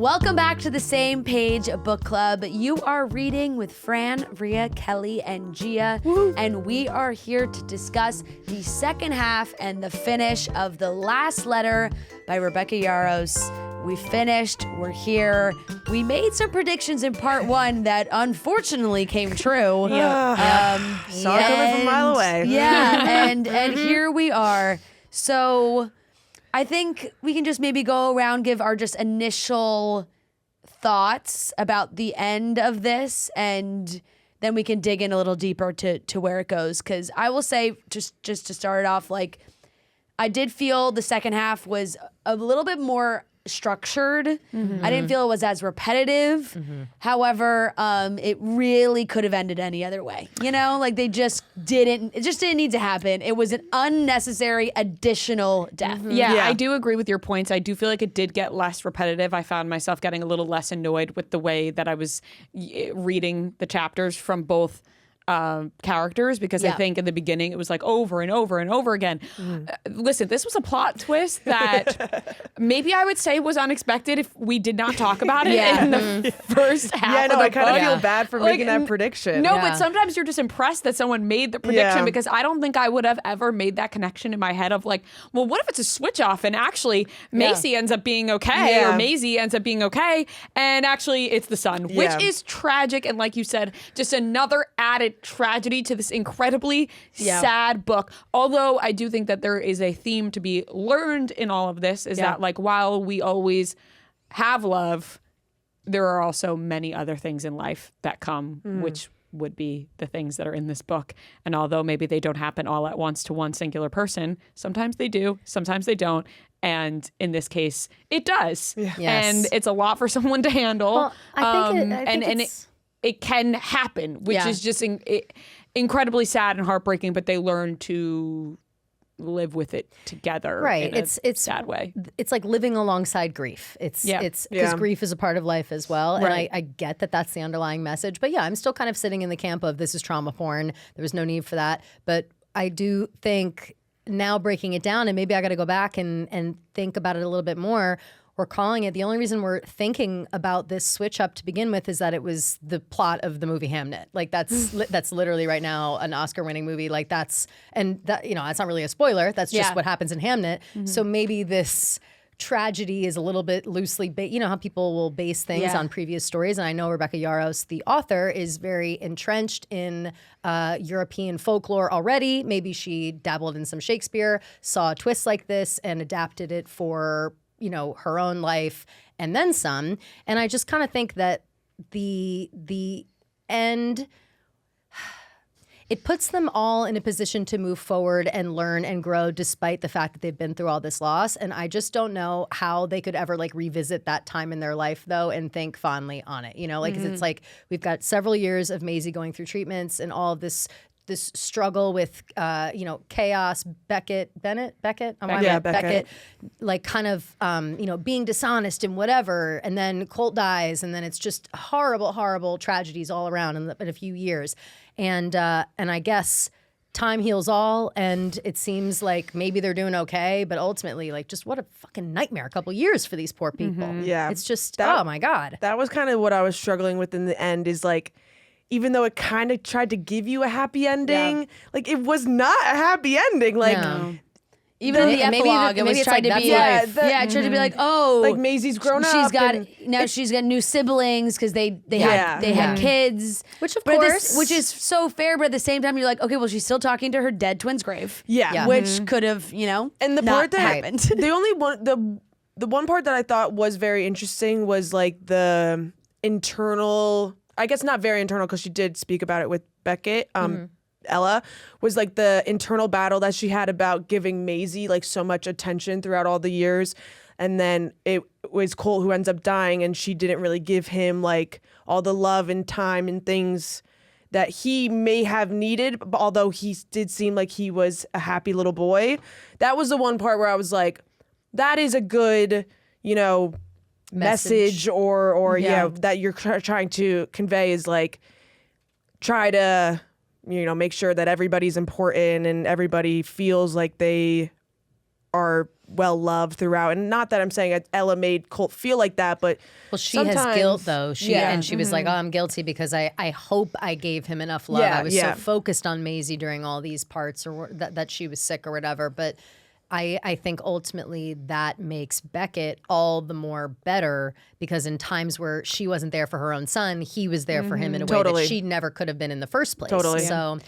Welcome back to the Same Page Book Club. You are reading with Fran, Rhea, Kelly, and Gia, and we are here to discuss the second half and the finish of The Last Letter by Rebecca Yarros. We finished, we're here. We made some predictions in part one that unfortunately came true. Saw it coming from a mile away. Yeah, and here we are. So I think we can just maybe go around, give our just initial thoughts about the end of this, and then we can dig in a little deeper to where it goes. Because I will say, just to start it off, like, I did feel the second half was a little bit more structured. I didn't feel it was as repetitive. However, it really could have ended any other way. You know, like it just didn't need to happen. It was an unnecessary additional death. Yeah, I do agree with your points. I do feel like it did get less repetitive. I found myself getting a little less annoyed with the way that I was reading the chapters from both characters, because I think in the beginning it was like over and over and over again. Listen, this was a plot twist that maybe I would say was unexpected if we did not talk about it in the first half of the I kind book. of feel bad for making that prediction. No, but sometimes you're just impressed that someone made the prediction, because I don't think I would have ever made that connection in my head of like, well, what if it's a switch off and actually Macy ends up being okay, or Maisie ends up being okay, and actually it's the son, which is tragic. And like you said, just another added tragedy to this incredibly sad book. Although I do think that there is a theme to be learned in all of this, is that like, while we always have love, there are also many other things in life that come, which would be the things that are in this book. And although maybe they don't happen all at once to one singular person, sometimes they do, sometimes they don't. And in this case, it does. And it's a lot for someone to handle. Well, I think it can happen, which is just incredibly sad and heartbreaking, but they learn to live with it together. Right. In a sad way. It's like living alongside grief. It's because grief is a part of life as well. And I get that that's the underlying message. But yeah, I'm still kind of sitting in the camp of this is trauma porn. There was no need for that. But I do think now, breaking it down, and maybe I got to go back and think about it a little bit more, we're calling it, the only reason we're thinking about this switch up to begin with is that it was the plot of the movie Hamnet. Like that's literally right now an Oscar-winning movie. Like that's not really a spoiler. That's just what happens in Hamnet. So maybe this tragedy is a little bit loosely based. You know how people will base things on previous stories. And I know Rebecca Yarros, the author, is very entrenched in European folklore already. Maybe she dabbled in some Shakespeare, saw a twist like this, and adapted it for her own life and then some. And I just kind of think that the end, it puts them all in a position to move forward and learn and grow despite the fact that they've been through all this loss. And I just don't know how they could ever like revisit that time in their life though and think fondly on it, because it's like we've got several years of Maisie going through treatments and all of this struggle with, chaos, Beckett, like kind of, being dishonest and whatever. And then Colt dies, and then it's just horrible, horrible tragedies all around in a few years. And I guess time heals all, and it seems like maybe they're doing okay, but ultimately, like, just what a fucking nightmare a couple years for these poor people. Yeah. It's just, oh my God. That was kind of what I was struggling with in the end, is like, even though it kind of tried to give you a happy ending, like it was not a happy ending. Like even in the epilogue, it was tried to be it tried to be like, oh, like Maisie's grown up. She's got new siblings because they had kids, which of course, which is so fair, but at the same time, you're like, okay, well, she's still talking to her dead twin's grave, which could have, and the not part that happened. The only one, the one part that I thought was very interesting was like the internal. I guess not very internal, because she did speak about it with Beckett. Ella was like the internal battle that she had about giving Maisie like so much attention throughout all the years. And then it was Colt who ends up dying, and she didn't really give him like all the love and time and things that he may have needed, although he did seem like he was a happy little boy. That was the one part where I was like, that is a good, message or that you're trying to convey, is like, try to make sure that everybody's important and everybody feels like they are well loved throughout. And not that I'm saying Ella made Colt feel like that, but she has guilt though. And she was like, "Oh, I'm guilty because I hope I gave him enough love. I was so focused on Maisie during all these parts, or that she was sick or whatever." But I think ultimately that makes Beckett all the more better because in times where she wasn't there for her own son, he was there for him in a way that she never could have been in the first place. So.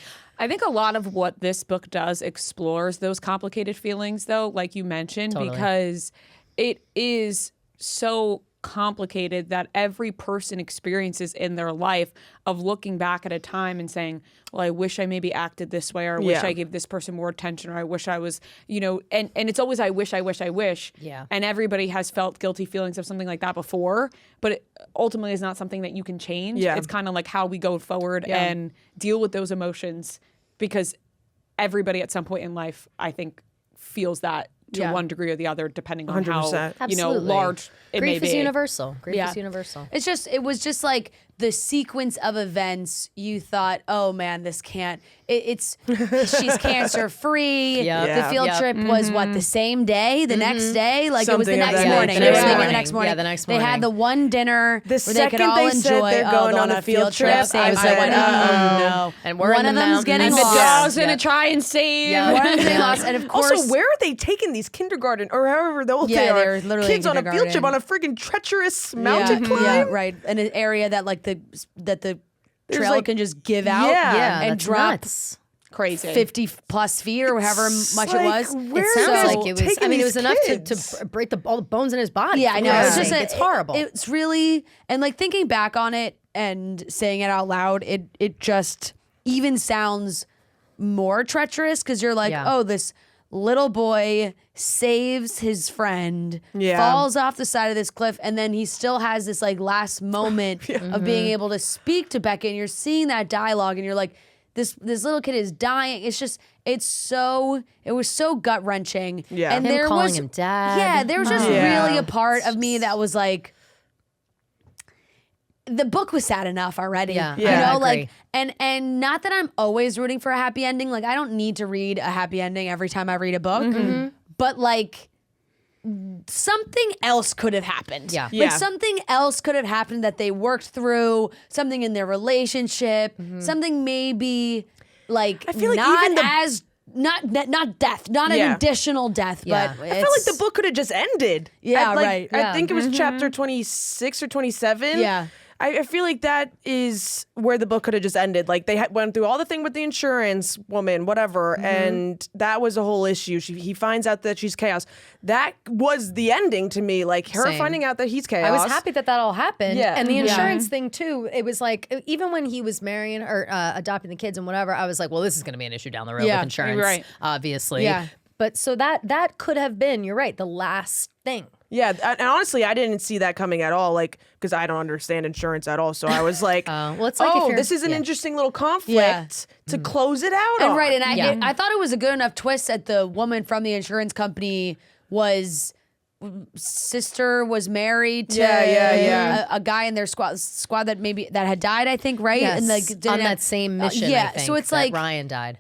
I think a lot of what this book does explores those complicated feelings, though, like you mentioned, because it is so complicated that every person experiences in their life of looking back at a time and saying, well, I wish I maybe acted this way, or I wish I gave this person more attention, or I wish I was, and it's always I wish. Yeah. And everybody has felt guilty feelings of something like that before, but it ultimately is not something that you can change. Yeah. It's kind of like how we go forward and deal with those emotions, because everybody at some point in life, I think, feels that to one degree or the other, depending on 100%. how large it may be. Grief is universal. Grief is universal. It was just like the sequence of events. You thought, oh man, this can't. She's cancer free. The field trip was the same day, the next day, like it was the next morning. They were leaving the next morning. Yeah, the next morning. They had the one dinner The where they could all second they said enjoy. they're going on a field trip, I was like, oh no. And we're one in of the them's getting mountains. The lost. dog's gonna try and save. One of them's getting lost, and of course, Also, where are they taking these kindergarten or however old they are? they're literally kids on a field trip on a friggin' treacherous mountain climb. Yeah, right. In an area that the trail like- can just give out Yeah, and that's drop nuts. Crazy. 50 plus feet or however much it was. Where It sounds are they like it was. taking I mean, it was these enough kids? to break all the bones in his body. Yeah, I know. Yeah. It's just It's horrible. It's really, and like thinking back on it and saying it out loud, it just even sounds more treacherous because you're like, oh, this little boy saves his friend, falls off the side of this cliff, and then he still has this like last moment of being able to speak to Beckett, and you're seeing that dialogue, and you're like, this little kid is dying. It was so gut wrenching. Yeah. And Him there calling was him dad. Yeah, there was just Yeah. really a part of me that was like, the book was sad enough already. Yeah, You I know, agree. like and not that I'm always rooting for a happy ending. Like I don't need to read a happy ending every time I read a book. But like something else could have happened. Yeah. Like Yeah. something else could have happened that they worked through, something in their relationship, something maybe like I feel like not even the- as not death, not an Yeah. additional death, Yeah. but I feel like the book could have just ended. Yeah, Like, right. I Yeah. think it was chapter 26 or 27. Yeah. I feel like that is where the book could have just ended. Like they went through all the thing with the insurance woman, whatever, and that was a whole issue. He finds out that she's chaos. That was the ending to me. Like her Same. finding out that he's chaos. I was happy that all happened. Yeah. And the insurance thing too, it was like, even when he was marrying or adopting the kids and whatever, I was like, well, this is going to be an issue down the road Yeah, with insurance, right. obviously. Yeah. But so that could have been, you're right, the last thing. Yeah, and honestly, I didn't see that coming at all. Like, because I don't understand insurance at all. So I was like, well, it's like if you're- this is an yeah. interesting little conflict to close it out And on. right, and I thought it was a good enough twist that the woman from the insurance company was sister was married to a guy in their squad that had died, I think, right? Yes, and like didn't on have- that same mission, yeah, I think, so it's that like Ryan died.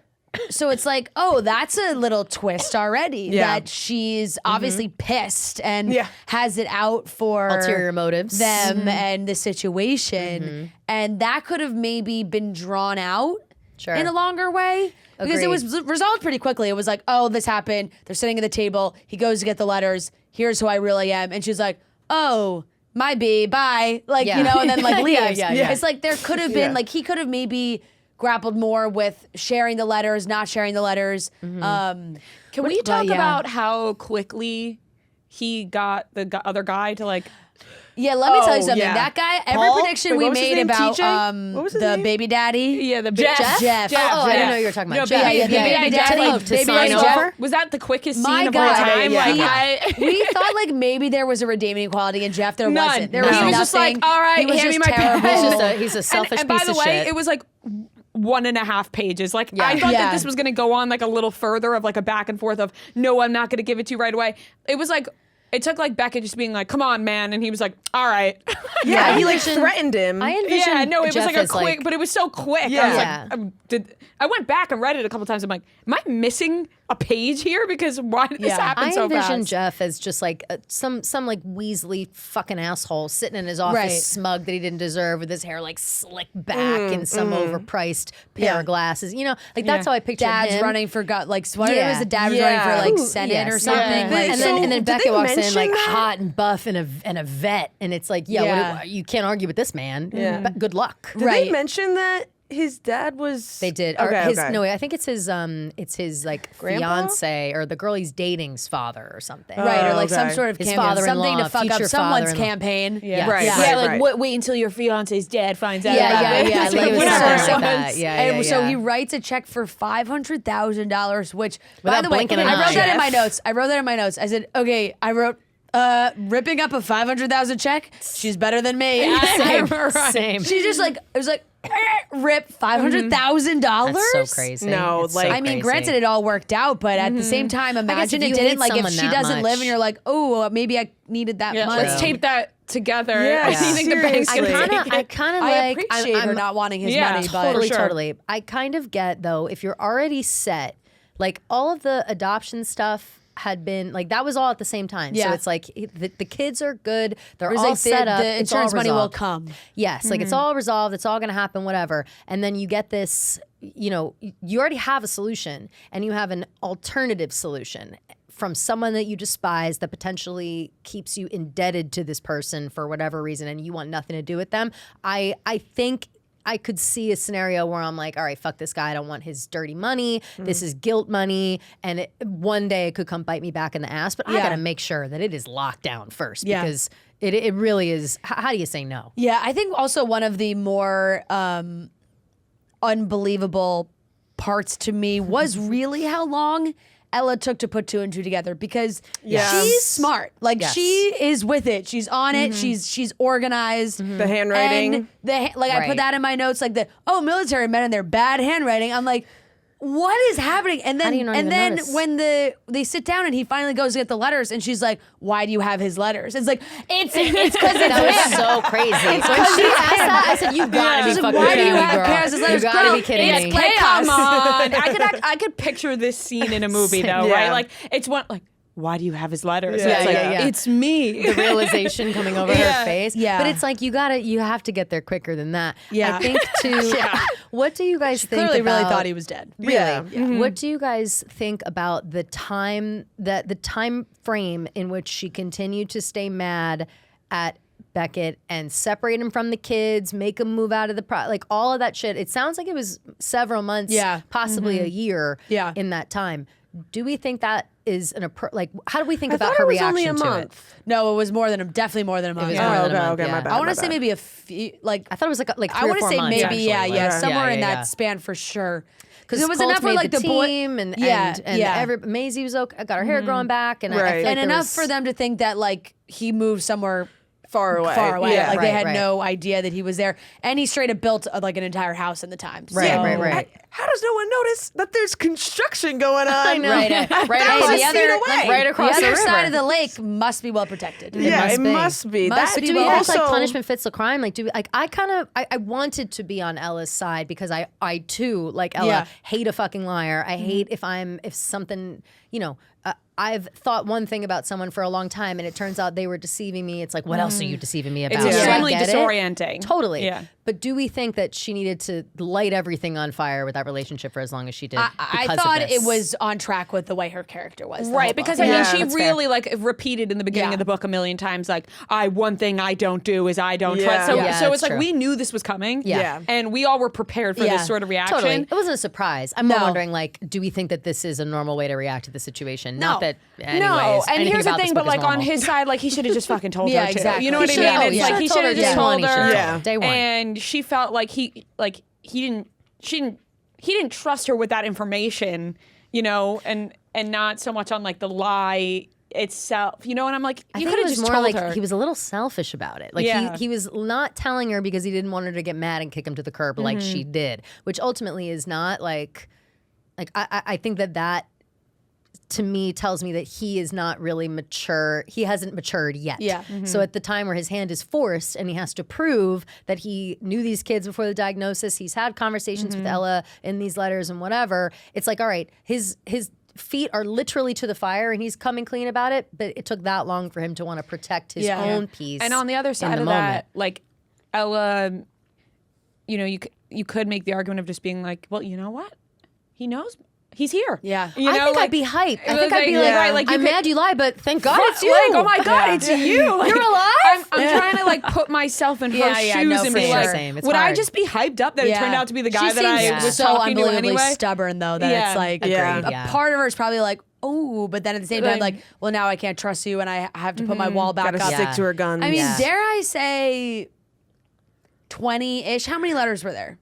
So it's like, oh, that's a little twist already. Yeah. That she's obviously pissed and has it out for Ulterior motives. them and the situation. And that could have maybe been drawn out Sure. in a longer way. Because it Agreed. was resolved pretty quickly. It was like, oh, this happened. They're sitting at the table. He goes to get the letters. Here's who I really am. And she's like, oh, my bee, bye. Like, Yeah. you know, and then like leaves. Yeah. It's like there could have been, like he could have maybe grappled more with sharing the letters, not sharing the letters. Can we talk about how quickly he got the other guy to like? Yeah, let me tell you something. yeah. That guy, every Paul? prediction Wait, we what was his made name? about TJ? What was his the name? baby daddy. Yeah, the Jeff. Jeff. Oh, I didn't know you were talking about Jeff. yeah, baby baby daddy. daddy. To Baby sign daddy. over? Was that the quickest My scene of God. all time? Yeah. Like, We thought like maybe there was a redeeming quality in Jeff. There None. wasn't. There No. was He was nothing. just like, all right, he was hand me just my terrible. pen. He's a selfish and by piece the of way, shit. it was like 1.5 pages. Like I thought Yeah. that this was going to go on like a little further of like a back and forth of no, I'm not going to give it to you right away. It was like it took like Beckett just being like, come on, man, and he was like, all right. Yeah, he like envisioned- threatened him. I envisioned Yeah, no, it was Jeff like a as, quick, but it was so quick. I was Yeah. like, I went back and read it a couple times. I'm like, am I missing a page here? Because why did this happen so fast? I envision Jeff as just like some like Weasley fucking asshole sitting in his office, smug that he didn't deserve, with his hair like slicked back and some overpriced pair of glasses. You know, like that's how I pictured Dad's him. running for like one of them was the dad was running for like Senate or something. And then Becket walks in like hot and buff and a vet, and it's like, you can't argue with this man. Good luck. Did they mention that his dad was? They did. No, I think it's his like fiance or the girl he's dating's father or something. Right, or like some sort of his campaign, father-in-law, something to fuck up future someone's father-in-law. campaign. Wait until your fiance's dad finds out. Yeah. It's Like, like, it was whatever. something like that. And so he writes a check for $500,000, which, by Without the way, blinking an I wrote eye. that in my notes. I said, okay, I wrote, ripping up a $500,000 check. She's better than me. Same. She just like, it was like, rip $500,000. That's so crazy. No, It's like- so I mean, crazy. granted, it all worked out, but at the same time, imagine if it you didn't. hate Like, if someone she that doesn't live, much. and you're like, oh, maybe I needed that money. Let's tape that together. Yeah, Do you think the bank's seriously. gonna take I it? kind of I like. appreciate her not wanting his money, but Totally. I kind of get though if you're already set, like all of the adoption stuff had been like that was all at the same time. So Yeah. it's like the kids are good. They're It's all like set up. the It's all insurance money will resolved. come. Yes, like it's all resolved. It's all going to happen, whatever. And then you get this, you know, you already have a solution and you have an alternative solution from someone that you despise that potentially keeps you indebted to this person for whatever reason and you want nothing to do with them. I think I could see a scenario where I'm like, all right, fuck this guy. I don't want his dirty money. This is guilt money. And one day it could come bite me back in the ass. But I got to make sure that it is locked down first because it really is. How do you say no? Yeah, I think also one of the more unbelievable parts to me was really how long Ella took to put two and two together, because she's smart. Like she is with it. She's on it. She's organized. The handwriting. And I put that in my notes, like military men and their bad handwriting. I'm like, what is happening? And then do you not even notice? when they sit down and he finally goes to get the letters and she's like, why do you have his letters? It's like, it's because That was so crazy. When she asked that, I said, "You gotta be She's like, fucking why do kidding you me, have girl. Karaz's letters? You gotta Girl, be kidding it's me." chaos. Come on. I could picture this scene in a movie though, Yeah. right? Like it's one like, why do you have his letters? Yeah, It's like, yeah. it's me. The realization coming over her face. Yeah. But it's like you have to get there quicker than that. Yeah. I think too. What do you guys think Clearly about, really thought he was dead. Really? Yeah. What do you guys think about the time frame in which she continued to stay mad at Beckett and separate him from the kids, make him move out of the like all of that shit? It sounds like it was several months, possibly a year in that time. Do we think that is how do we think about her reaction only a to month. it? No, it was definitely more than a month. was more than a month, okay, yeah. my bad. I want my to say bad. maybe a few, like I thought it was like 3 I or want to 4 say months. maybe actually, somewhere in yeah. that span for sure. Because Because it was Colt enough for made like the the boy team and yeah. Maisie was okay, got her hair growing back and I feel Right. like and there enough was- for them to think that like he moved somewhere far away. Like Yeah. they Right, had right. no idea that he was there, and he straight up built like an entire house in the time. Right, So- right. How does no one notice that there's construction going on? I know. Right, That right. was Hey, a the feet other- away. right across the the other river. side of the lake must be well protected. Yeah, must it be. must be. Must That be Do we well- act like also- punishment fits the crime? Like, do we, like I wanted to be on Ella's side because I too, like Ella, hate a fucking liar. I hate if something, you know, I've thought one thing about someone for a long time and it turns out they were deceiving me. It's like, what else are you deceiving me about? It's So I extremely get it. disorienting. Totally. Yeah. But do we think that she needed to light everything on fire with that relationship for as long as she did? I because of thought this? it was on track with the way her character was. the Right, whole because book. I mean, Yeah, she that's fair. really like repeated in the beginning Yeah. of the book a million times, like, one thing I don't do is I don't Yeah. trust. So, Yeah, so that's it's like true. we knew this was coming. Yeah. And we all were prepared for Yeah. this sort of reaction. Totally. It wasn't a surprise. I'm more No. wondering, like, do we think that this is a normal way to react to the situation? Not that, No, anyways, and anything here's the about thing, this but book is like on normal. his side, like he should have just fucking told Yeah, her to. exactly. You know what I He mean? should've- It's he like should've he told should her have just day told one, he should've her. told her. Day one. And she felt like he didn't trust her with that information, you know, and not so much on like the lie itself, you know. And I'm like, I you think could it have was just more told like her. he was a little selfish about it. Like Yeah. he was not telling her because he didn't want her to get mad and kick him to the curb like she did, which ultimately is not like I think that to me tells me that he is not really mature. He hasn't matured yet. Yeah. So at the time where his hand is forced and he has to prove that he knew these kids before the diagnosis, he's had conversations with Ella in these letters and whatever. It's like, all right, his feet are literally to the fire and he's coming clean about it, but it took that long for him to want to protect his own peace. And on the other side of that, like Ella, you know, you could make the argument of just being like, well, you know what? He knows. He's here. Yeah. You know, I think like, I'd be hyped. I think I'd be like, right, like I'm mad you lie, but thank God it's you. Like, oh my God, it's you. Like, You're alive? I'm trying to like put myself in her shoes and be like, would I just be hyped up that it turned out to be the guy that I was so talking to unbelievably anyway? stubborn though that it's like a part of her is probably like, oh, but then at the same time, like, well, now I can't trust you and I have to put my wall back up. Gotta stick to her guns. I mean, dare I say 20-ish? How many letters were there?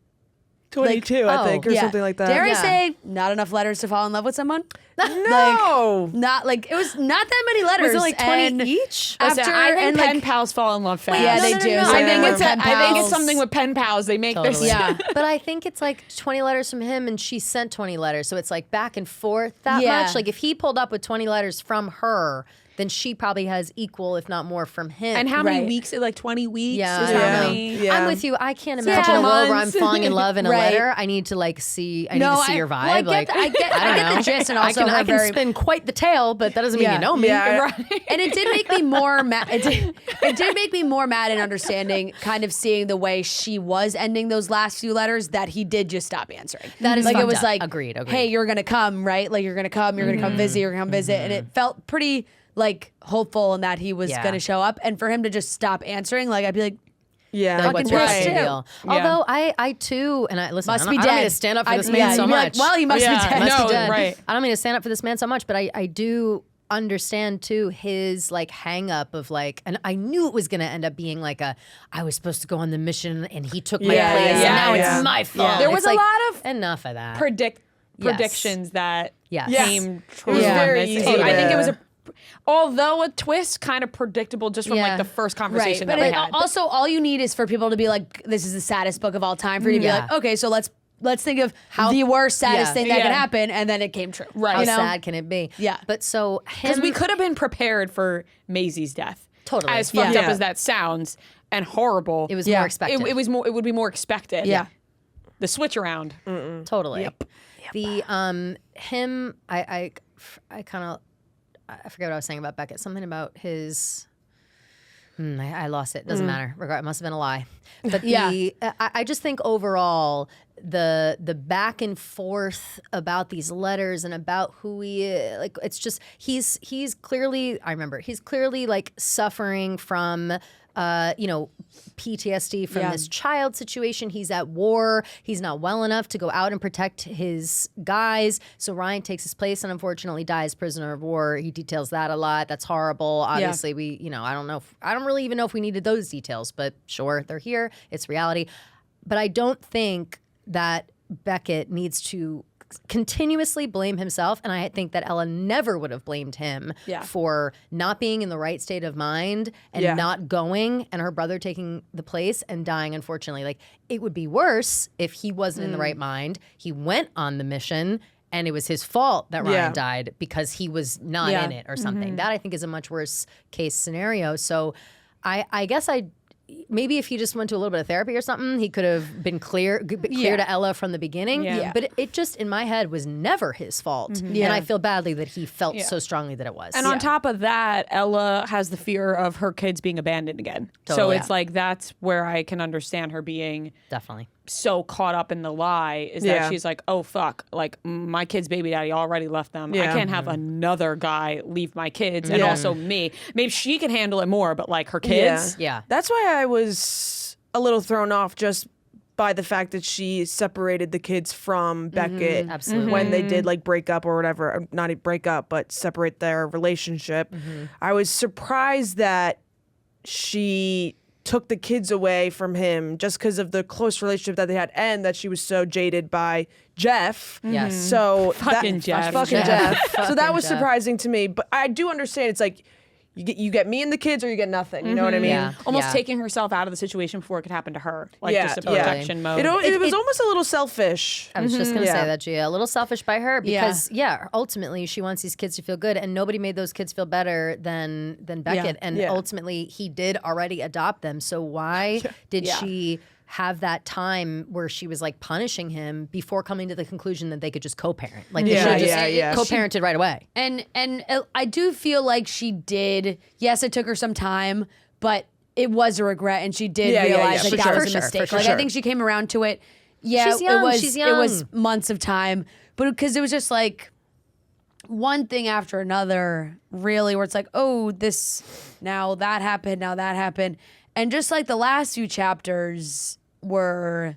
22, I think, or something like that. Dare I say not enough letters to fall in love with someone? No. Not like, it was not that many letters. Was it like 20 each? I think pen pals fall in love fast. Yeah, they do. I think it's something with pen pals. They make this. Yeah. But I think it's like 20 letters from him and she sent 20 letters. So it's like back and forth that much. Like if he pulled up with 20 letters from her, then she probably has equal, if not more, from him. And how many weeks? Like 20 weeks? Yeah, is how many? I'm with you. I can't imagine a world where I'm falling in love in a letter. I need to like see. I need to see your vibe. Well, I get the gist, and also I can spin quite the tale, but that doesn't mean you know me. Yeah. Right. And it did make me more mad. It did make me more mad in understanding, kind of seeing the way she was ending those last few letters, that he did just stop answering. That is like, it fucked was up. like, Agreed. hey, you're gonna come, right? Like you're gonna come visit, you're gonna come visit, and it felt pretty like hopeful in that he was gonna show up, and for him to just stop answering, like I'd be like, like, what's your fucking deal? Yeah. Although I too, and I listen, Must I be don't mean dead. to stand up for this man so you'd be much. like, well, he must be dead. Must be dead. Right. I don't mean to stand up for this man so much, but I do understand too his like hang up of like, and I knew it was gonna end up being like I was supposed to go on the mission and he took my place and now it's my fault. There was It's a like, lot of enough of that. predictions that came true. It was on very this. easy I think to- it was although a twist, kind of predictable just from like the first conversation Right. that we But had. also, all you need is for people to be like, this is the saddest book of all time, for you to be like, okay, so let's think of the worst, saddest thing that could happen, and then it came true. Right. How You know? sad can it be? Yeah. But so Because we could have been prepared for Maisie's death. Totally. As fucked Yeah. up as that sounds and horrible. it was more expected. It was more. It would be more expected. Yeah. The switch around. Totally. Yep. The him I kind of I forget what I was saying about Beckett. Something about his. I lost it. Doesn't matter. It must have been a lie. But I just think overall the back and forth about these letters and about who he is, like it's just he's clearly, I remember, he's clearly like suffering from PTSD from this child situation. He's at war. He's not well enough to go out and protect his guys. So Ryan takes his place and unfortunately dies prisoner of war. He details that a lot. That's horrible. Obviously, I don't really even know if we needed those details, but sure, they're here. It's reality. But I don't think that Beckett needs to continuously blame himself, and I think that Ella never would have blamed him for not being in the right state of mind and not going, and her brother taking the place and dying, unfortunately. Like, it would be worse if he wasn't in the right mind. He went on the mission and it was his fault that Ryan died because he was not in it or something. That I think is a much worse case scenario. So I guess maybe if he just went to a little bit of therapy or something, he could have been clear to Ella from the beginning. Yeah. But it just, in my head, was never his fault. And I feel badly that he felt so strongly that it was. And on top of that, Ella has the fear of her kids being abandoned again. Totally. So it's like that's where I can understand her being Definitely. so caught up in the lie is that she's like, oh, fuck, like my kid's baby daddy already left them. I can't have another guy leave my kids and also me. Maybe she can handle it more, but like her kids. Yeah. That's why I was a little thrown off just by the fact that she separated the kids from Beckett Absolutely. when they did like break up or whatever. Not break up, but separate their relationship. I was surprised that she took the kids away from him just because of the close relationship that they had and that she was so jaded by Jeff. Yes. So Fucking Jeff. Fucking Jeff. So that was Jeff. surprising to me. But I do understand it's like you get me and the kids or you get nothing. You know what I mean? Yeah. Almost taking herself out of the situation before it could happen to her. Like Yeah, just a yeah. protection mode. It was almost a little selfish. I was just going to Yeah. say that, Gia. A little selfish by her because, ultimately she wants these kids to feel good, and nobody made those kids feel better than Beckett. And ultimately, he did already adopt them. So why did she have that time where she was like punishing him before coming to the conclusion that they could just co-parent. Like they should have just co-parented right away. And I do feel like she did. Yes, it took her some time, but it was a regret, and she did realize that that was a mistake. Like I think she came around to it. Yeah, she's young. It was months of time, but because it was just like one thing after another, really, where it's like, oh, this now that happened, and just like the last few chapters were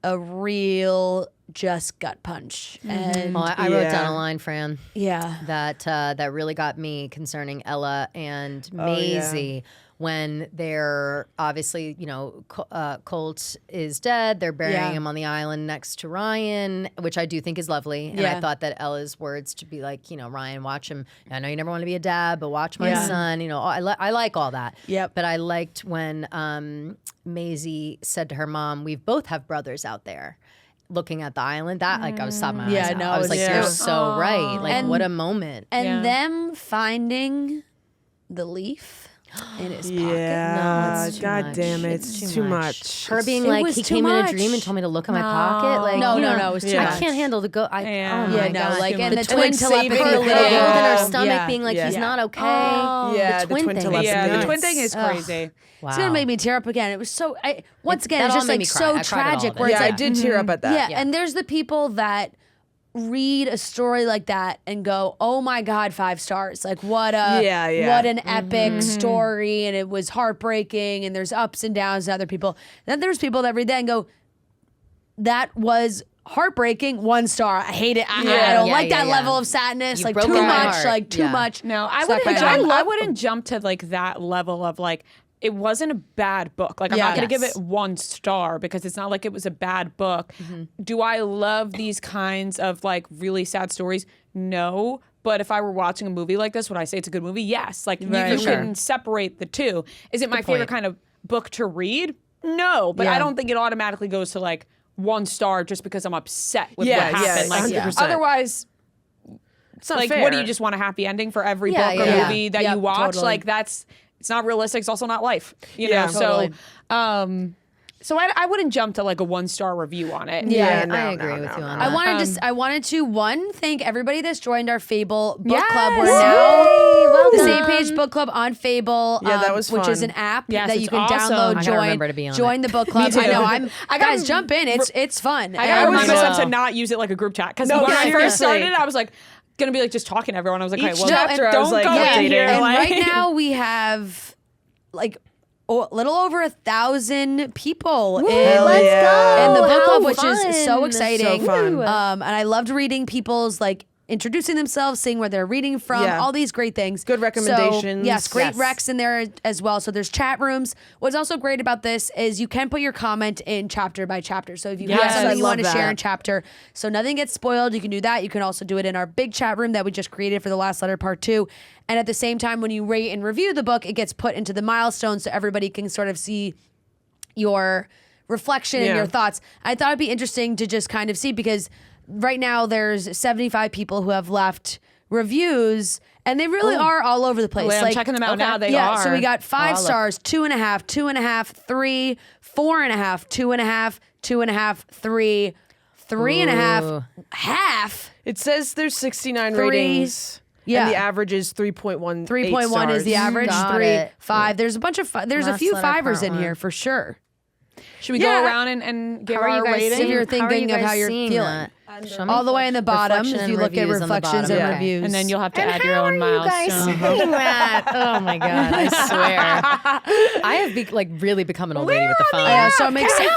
a real just gut punch. And Well, I wrote down a line, Fran. yeah, That really got me concerning Ella and Maisie. When they're obviously, Colt is dead. They're burying him on the island next to Ryan, which I do think is lovely. And I thought that Ella's words to be like, Ryan, watch him. I know you never want to be a dad, but watch my son. I like all that. Yep. But I liked when Maisie said to her mom, "We both have brothers out there." Looking at the island, that like I was sobbing my eyes out. I was like, "You're so right." Like, what a moment. And them finding the leaf in his pocket. Yeah, it's too God much. damn it, It's it's too too much. much. Her being It like, was he too came in a much. dream and told me to look in my pocket. Like, No, it was too I much. can't handle the go. Oh my God. like, and the the twin telepathy, telepathy, her thing. holding her Yeah. stomach, being like, he's not okay. Yeah, the twin thing. telepathy. Yeah, the Nuts. twin thing is crazy. Wow. It's gonna make me tear up again. It was so. Once again, that it's all just made like me cry. so I cried at all tragic. of it. Where it's Yeah, I like, did tear up at that. yeah, and there's the people that read a story like that and go, "Oh my God, 5 stars! Like what a what an epic story!" And it was heartbreaking. And there's ups and downs. And other people. Then there's people that read that and go, "That was heartbreaking. 1 star. I hate it. I don't like that level of sadness. You like broke too my much. heart. Like too much." No, I Stuck wouldn't. my head. I wouldn't jump to like that level of like. It wasn't a bad book. Like I'm not going to give it 1 star because it's not like it was a bad book. Do I love these kinds of like really sad stories? No. But if I were watching a movie like this, would I say it's a good movie? Yes. Like you can separate the two. Is it my favorite kind of book to read? No. But I don't think it automatically goes to like 1 star just because I'm upset with what happened. Like 100%. otherwise. It's not Like, fair. what do you just want a happy ending for every book or movie that you watch? Totally. Like it's not realistic. It's also not life, you know? Totally. So I wouldn't jump to like a 1 star review on it. Yeah, I agree with you on that. I wanted to thank everybody that's joined our Fable book club. We're Yay, now the welcome. Same Page Book Club on Fable. Yeah, that was which is fun. an app Yes, that you it's can awesome. download. I gotta Join, remember to be on join it. the book club. too. I know. I Guys, gotta jump in. It's fun. I gotta remind know. myself to not use it like a group chat because when I first started, I was like gonna be like just talking to everyone. I was like, okay, well, chapter, I was don't like, go yeah. in here. And like- right now we have like a little over 1,000 people in the book club, which is so exciting. So fun. And I loved reading people's like introducing themselves, seeing where they're reading from, all these great things. Good recommendations. So, yes, great recs in there as well. So there's chat rooms. What's also great about this is you can put your comment in chapter by chapter. So if you have Yes, something I you love want to that. share in chapter, so nothing gets spoiled, you can do that. You can also do it in our big chat room that we just created for The Last Letter Part 2. And at the same time, when you rate and review the book, it gets put into the milestones so everybody can sort of see your reflection and your thoughts. I thought it'd be interesting to just kind of see because right now there's 75 people who have left reviews and they really are all over the place. I'm checking them out now. They are. So we got 5 stars, 2.5, 2.5, 3, 4.5, 2.5, 2.5, 3, 3.5, half. It says there's 69 Three. ratings. Yeah. And the average is 3.1. 3.1 is the average. Got 3, it. 5. There's a bunch of there's a Last few letter, fivers part in here one. for sure. Should we go around and give How are our you guys rating? If you're seeing- how are you thinking of guys how you're seeing feeling. that? Show me. All the way in the bottom, Reflection if and you look at reviews on the reflections bottom. and Yeah. reviews. And then you'll have to And add how your own are you guys milestone. seeing that? Oh my God, I swear. I have really become an old lady with the phone. So I'm excited.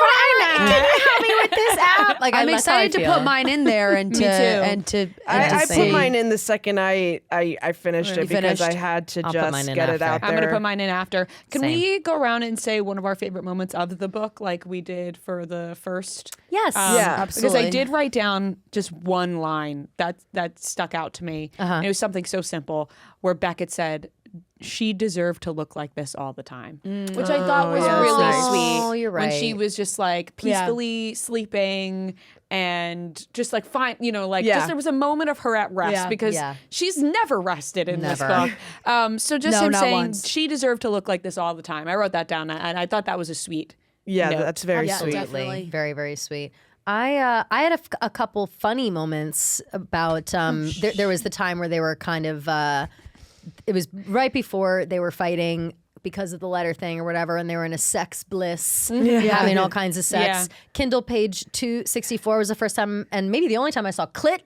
Can you help me with this app? Like, I'm that's how I excited to feel. put mine in there and to I see. put mine in the second I finished it because finished. I had to I'll put mine just in get it after. out there. I'm going to put mine in after. Can Same. we go around and say one of our favorite moments of the book like we did for the first? Yes. Yeah, absolutely. Because I did write down just one line that stuck out to me. And it was something so simple where Beckett said, she deserved to look like this all the time, which I thought was really nice. sweet. Oh, you're When she right. was just like peacefully sleeping and just like fine, just there was a moment of her at rest because she's never rested in this Never. book. So just No, him not saying once. she deserved to look like this all the time. I wrote that down and I thought that was a sweet Yeah, that's very sweet. Definitely. Very, very sweet. I had a couple funny moments about there was the time where they were kind of it was right before they were fighting because of the letter thing or whatever, and they were in a sex bliss, having all kinds of sex. Kindle page 264 was the first time, and maybe the only time I saw clit.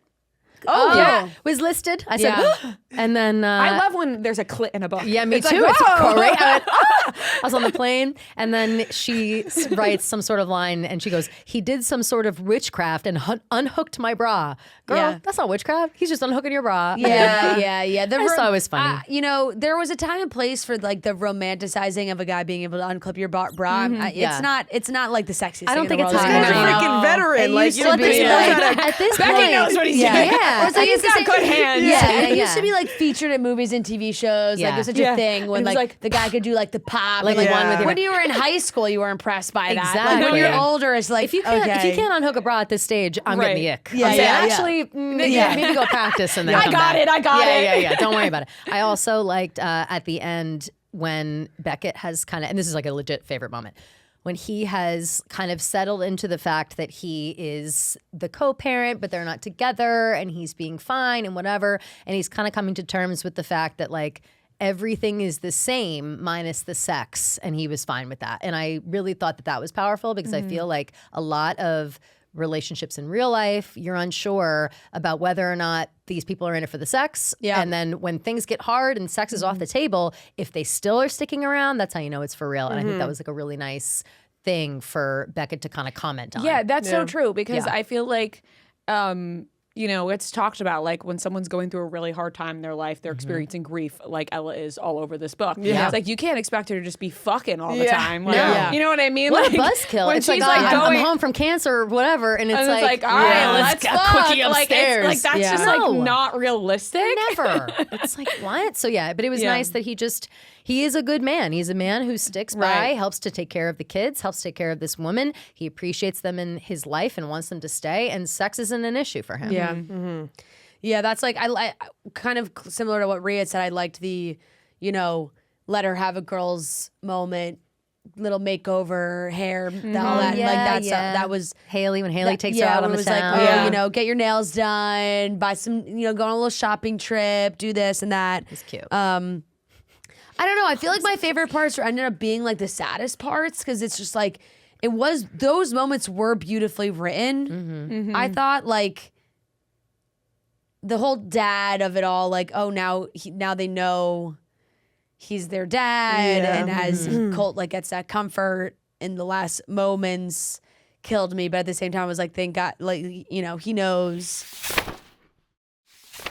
Was listed. I said, and then I love when there's a clit in a book. Yeah, me It's too. like, It's whoa. great. I was on the plane, and then she writes some sort of line, and she goes, "He did some sort of witchcraft and unhooked my bra." Girl, that's not witchcraft. He's just unhooking your bra. Yeah. I just thought it was funny. There was a time and place for like the romanticizing of a guy being able to unclip your bra. It's not like the sexiest. I don't thing think in the it's world. He's a freaking veteran. Like, you know, At this point, Beckett knows what he's doing. Yeah, He's got good hands. It used to be like featured in movies and TV shows. Like there's such a thing when And it was like the guy could do like the pop. Like and, one with your- when you were in high school, you were impressed by that. Like Exactly. when you're older, it's like if you can't unhook a bra at this stage, I'm getting the ick. Yeah, I'm saying, yeah, yeah. actually, maybe go practice and then I come got back. it. I got it. Yeah. Don't worry about it. I also liked at the end when Beckett has kind of, and this is like a legit favorite moment, when he has kind of settled into the fact that he is the co-parent, but they're not together, and he's being fine and whatever, and he's kind of coming to terms with the fact that like everything is the same minus the sex, and he was fine with that. And I really thought that was powerful because I feel like a lot of relationships in real life, you're unsure about whether or not these people are in it for the sex. Yeah. And then when things get hard and sex is off the table, if they still are sticking around, that's how you know it's for real. And I think that was like a really nice thing for Beckett to kind of comment on. Yeah, that's so true because I feel like, it's talked about like when someone's going through a really hard time in their life, they're experiencing grief, like Ella is all over this book. Yeah. It's like you can't expect her to just be fucking all the time. Like, No. You know what I mean? What like, a buzzkill. when It's she's like, going, I'm home from cancer or whatever. And it's and like, it's like, all right, let's get fuck. quickie Like, upstairs. it's like that's just No. like not realistic. Never. It's like, what? So yeah, but it was nice that he is a good man. He's a man who sticks by, helps to take care of the kids, helps take care of this woman. He appreciates them in his life and wants them to stay, and sex isn't an issue for him. Yeah. Yeah, that's like I kind of similar to what Rhea said. I liked the, let her have a girl's moment, little makeover, hair, all that, like that stuff. That was Haley when Haley takes her out on when the it was town. like, get your nails done, buy some, go on a little shopping trip, do this and that. It's cute. I don't know. I feel like my favorite parts ended up being like the saddest parts because it's just like those moments were beautifully written. I thought like the whole dad of it all, like, oh, now they know he's their dad, and as Colt like gets that comfort in the last moments, killed me. But at the same time, I was like, thank God, like, he knows.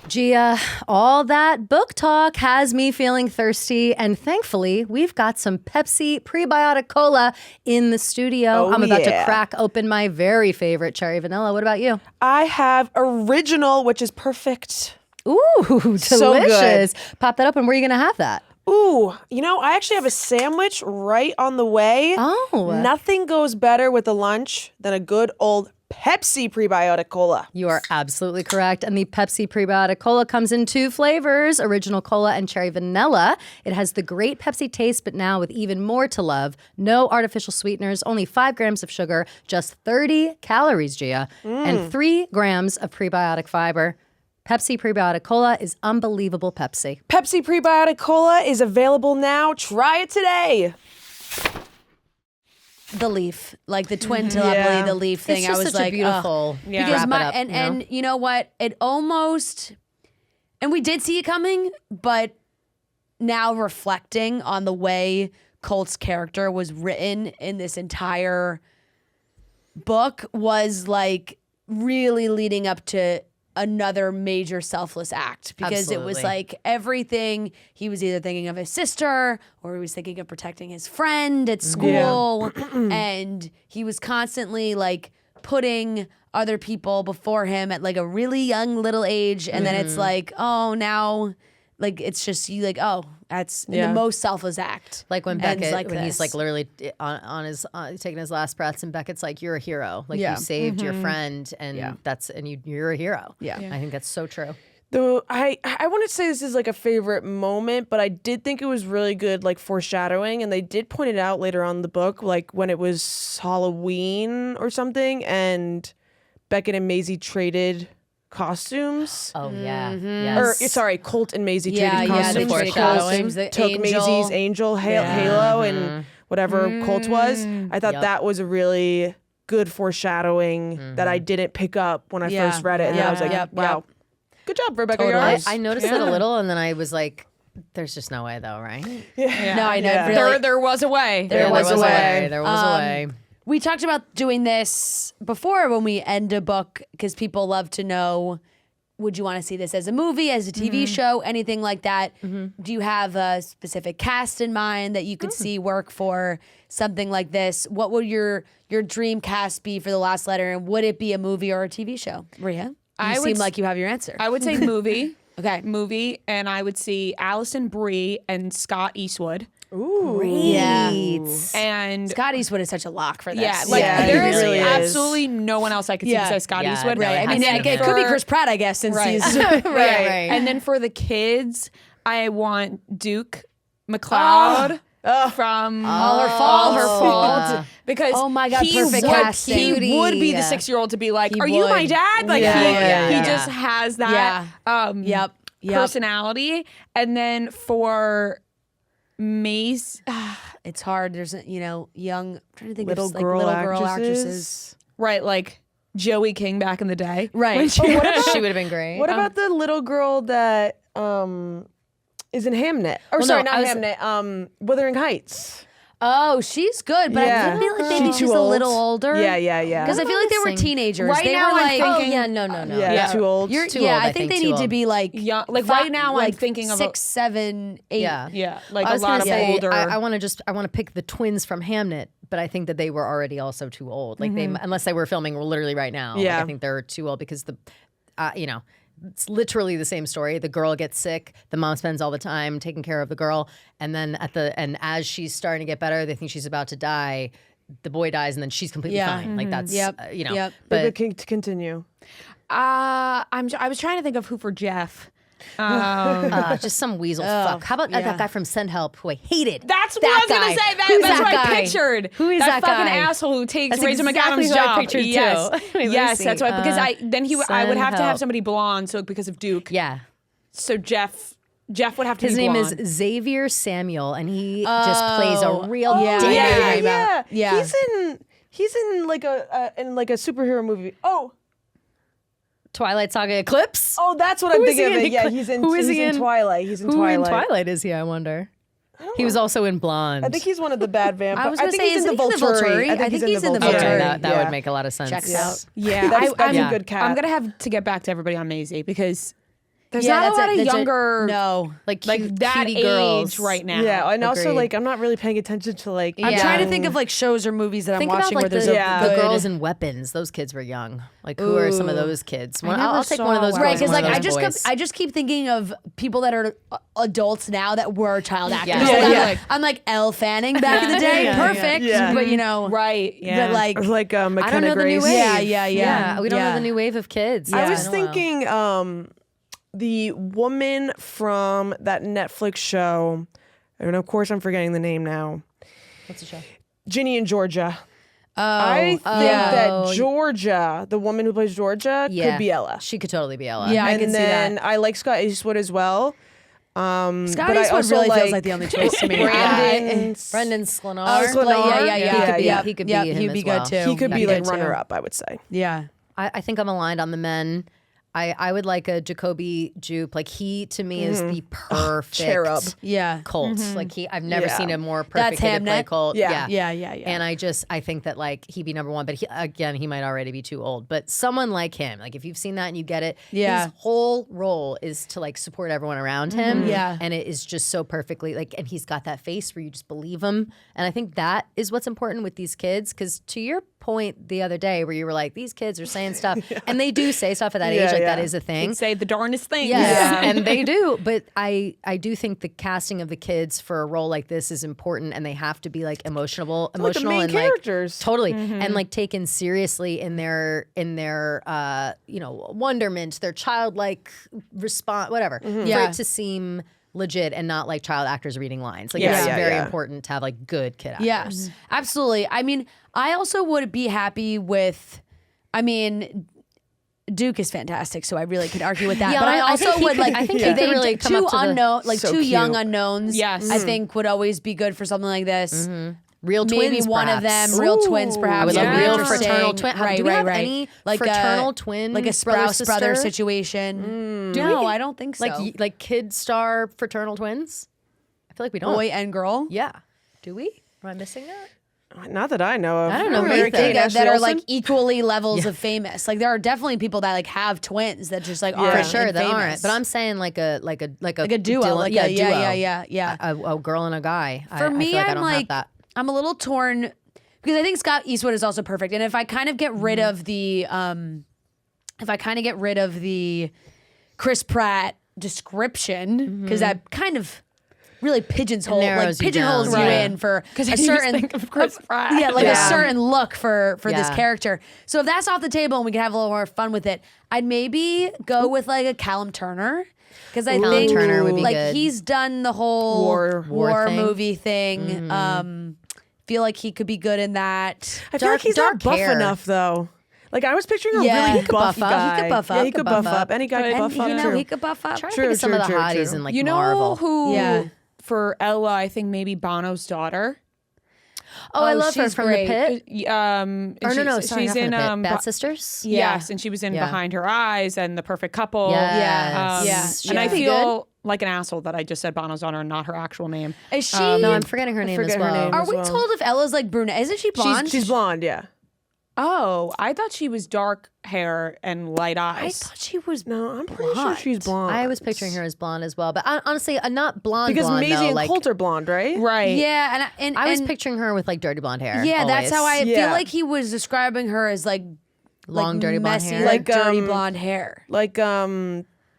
Gia, all that book talk has me feeling thirsty, and thankfully, we've got some Pepsi Prebiotic Cola in the studio. I'm about to crack open my very favorite cherry vanilla. What about you? I have original, which is perfect. Ooh, delicious. So good. Pop that up, and where are you going to have that? Ooh, I actually have a sandwich right on the way. Oh. Nothing goes better with a lunch than a good old Pepsi Prebiotic Cola. You are absolutely correct. And the Pepsi Prebiotic Cola comes in 2 flavors, original cola and cherry vanilla. It has the great Pepsi taste, but now with even more to love. No artificial sweeteners, only 5 grams of sugar, just 30 calories, Gia, and 3 grams of prebiotic fiber. Pepsi Prebiotic Cola is unbelievable Pepsi. Pepsi Prebiotic Cola is available now. Try it today. The leaf, like the twin telepathy, the leaf thing. It's just I was such like, a beautiful because wrap it up, and you know what? It almost, and we did see it coming, but now reflecting on the way Colt's character was written in this entire book was like really leading up to another major selfless act because it was Absolutely. like everything he was either thinking of his sister or he was thinking of protecting his friend at school and he was constantly like putting other people before him at like a really young little age and then it's like, oh, now like it's just you like, oh, that's the most selfless act. Like when ends Beckett, like when he's this. like literally on his taking his last breaths, and Beckett's like, "You're a hero. Like Yeah. you saved your friend, and you're a hero." Yeah. I think that's so true. Though I wouldn't say this is like a favorite moment, but I did think it was really good, like foreshadowing, and they did point it out later on in the book, like when it was Halloween or something, and Beckett and Maisie traded costumes. Oh yeah, Or sorry, Colt and Maisie traded costumes. They traded costumes. The Took angel. Maisie's angel halo and whatever Colt was. I thought that was a really good foreshadowing that I didn't pick up when I first read it, and I was like, wow. Good job, Rebecca Yarros. I noticed it a little, and then I was like, "There's just no way, though, right?" Yeah. No, I know. Really, There was a way. There was a way. There was a way. we talked about doing this before when we end a book because people love to know, would you want to see this as a movie, as a TV show, anything like that? Do you have a specific cast in mind that you could see work for something like this? What would your dream cast be for The Last Letter, and would it be a movie or a TV show? Rhea? You seem like you have your answer. I would say movie. Okay. Movie, and I would see Alison Brie and Scott Eastwood. Ooh. Yeah. And Scott Eastwood is such a lock for this. yeah, like Yeah, there he is really is. absolutely no one else I could see Yeah. besides Scott Yeah, Eastwood. no, it I mean, has to be it him. could be Chris Pratt, I guess, since he's right. Right. And then for the kids, I want Duke McLeod. From All Her All Her Faults. Faults, because Oh my God, perfect casting. he would be the Yeah. 6-year-old to be like, He "Are you my would. dad?" Like he Yeah. just has that Yep. personality. And then for Mace, It's hard. There's young. I'm trying to think Little of girl little girl actresses. actresses. right, like Joey King back in the day, Right. She would have been great. What about the little girl that is in Hamnet? Or Well, sorry, no, not I was- Hamnet. Wuthering Heights. Oh, she's good, but Yeah. I feel like maybe She's she's too a old. little older. Yeah. Because I feel like they were teenagers. Right they now were I'm like, Oh thinking- yeah, no. Yeah. Too old. You're, Too yeah, old, I I think think, they too need to old. be like young. Like fi- right now, like I'm thinking of 6, 7, 8. Yeah. like I a was lot gonna of say, older. I want to pick the twins from Hamnet, but I think that they were already also too old. Like they, unless they were filming literally right now. Like, Yeah. I think they're too old because it's literally the same story. The girl gets sick. The mom spends all the time taking care of the girl, and then as she's starting to get better, they think she's about to die. The boy dies, and then she's completely fine. Like that's Yep. But But to continue. I was trying to think of who for Jeff. just some weasel fuck. How about that guy from Send Help who I hated? That's what That I was gonna guy. say. Who's That's that what I guy? pictured. Who is that fucking guy? asshole who takes That's Rachel exactly McAdams' who I job? pictured, too. Yes, Wait, let me yes, see. that's why. Because I would have to Send have somebody blonde. So because of Duke, Yeah. so Jeff would have to His be name blonde. is Xavier Samuel, and he just plays a real dick. Yeah. He's in like a superhero movie. Twilight Saga Eclipse. Oh, that's what I'm Who is thinking he of. in? Yeah, he's in. Who is he's he in in? Twilight. He's in Who Twilight. in Twilight is he? I wonder. He was also in Blonde. I think he's one of the bad vampires. I was gonna think say, he's in isn't the he in the Volturi. Volturi? I think he's in the Volturi. Okay, Volturi. that would make a lot of sense. Checks out. Yeah, That's I'm a good cat. I'm gonna have to get back to everybody on Maisie because there's Yeah, not a that's lot it. of That's it. younger No. Like that cutie age girls right now. Yeah, and also Agreed. like I'm not really paying attention to like. I'm Yeah. trying to think of like shows or movies that Think I'm about watching like where there's the, a the good girls in Weapons. Those kids were young. Like who are some of those kids? I'll take one of those. Right, girls, because one like of those boys. I just keep thinking of people that are adults now that were child actors. Yeah. So Yeah, I'm yeah. like, I'm like Elle Fanning back in the day, Yeah, perfect. yeah. But Right. Yeah. but like Or like McKenna I don't know the new Grace. wave. Yeah. We don't Yeah. know the new wave of kids. I It's was been a while. thinking the woman from that Netflix show, and of course I'm forgetting the name now. What's the show? Ginny and Georgia. I think that Georgia, the woman who plays Georgia, could be Ella. She could totally be Ella. Yeah, I And can see then that. I like Scott Eastwood as well. Scott but I Eastwood also really feels like like the only choice to me. Brendan Sklenar. Yeah. He could be Yeah, him he'd as be well. good too. he could He'd be like good too. runner up, I would say. Yeah. I think I'm aligned on the men. I would like a Jacoby Jupe. Like he to me is the perfect Cherub. Yeah. Colt. Like I've never seen a more perfect That's kid to play Hamnet? Colt. Yeah. Yeah. And I think that like he'd be number one, but he might already be too old. But someone like him, like if you've seen that and you get it, Yeah. his whole role is to like support everyone around him. Yeah. And it is just so perfectly like, and he's got that face where you just believe him. And I think that is what's important with these kids. Cause to your point the other day where you were like, these kids are saying stuff, and they do say stuff at that age, like that is a thing. They say the darndest things. Yes, and they do. But I do think the casting of the kids for a role like this is important, and they have to be like emotional the main and characters. like totally, and like taken seriously in their wonderment, their childlike response, whatever. For it to seem legit and not like child actors reading lines. Like it's very important to have like good kid actors. Yes, absolutely. I mean, I also would be happy with, Duke is fantastic, so I really could argue with that. Yeah, but I also would like. I think he could really come two up to the- unknown, like So two young cute. unknowns. Yes. I think would always be good for something like this. Real Maybe twins, one of perhaps. them, real twins, perhaps. I would would love be real interesting. fraternal twin. Right, Do we right, have right. any like fraternal twin, like a brother, Sprouse brother sister? situation? Do No, we? I don't think so. Like kid star fraternal twins? I feel like we don't. Boy and girl. Yeah. Do we? Am I missing that? Not that I know of. I don't know. Really Mary think Kate, that are Olsen? like equally levels of famous. Like there are definitely people that like have twins that just like Yeah. aren't For sure, and that famous. aren't. But I'm saying like a like a duo. Dylan- Like yeah, a, duo. yeah. A girl and a guy. For me, I feel like I I'm don't like have that. I'm a little torn because I think Scott Eastwood is also perfect. And if I kind of get rid of the Chris Pratt description, because that kind of really pigeonholes narrows you you down. in for a I certain think of Chris Pratt. yeah, like a certain look for this Yeah. character. So if that's off the table and we can have a little more fun with it, I'd maybe go with like a Callum Turner. Because I Callum think Turner would be like good. he's done the whole War thing. movie thing. Feel like he could be good in that. I feel like he's dark not buff hair. enough though. Like I was picturing a Yeah, really he could buff buff up. guy. He could buff up. Yeah, he He could could buff buff up. up. Any guy could buff up You know, too. he could buff up. Trying to True, think of some of the true, hotties true. in like You know Marvel. who Yeah. for Ella, I think maybe Bono's daughter. Oh, I Oh, love her she's from great. the Pit. Or Sorry, she's not in from the Pit. Bad Bo- Sisters. Yes, and she was in Yeah. Behind Her Eyes and The Perfect Couple. Yes. Yeah. And I She'd be feel like an asshole that I just said Bono's daughter and not her actual name. Is she? No, I'm forgetting her name as forget her well. name. are as we well. told if Ella's like brunette? Isn't she blonde? She's blonde, yeah. Oh, I thought she was dark hair and light I eyes. thought she was. No, I'm pretty sure Blonde. she's blonde. I was picturing her as blonde as well, but honestly, not blonde. because blonde, Maisie though, and like, Colt are blonde, right? Right. Yeah, and I was and- picturing her with like dirty blonde hair. Yeah, that's how I always. feel Yeah. like he was describing her as like Long, like dirty blonde messy, hair. like Like, dirty blonde hair. Like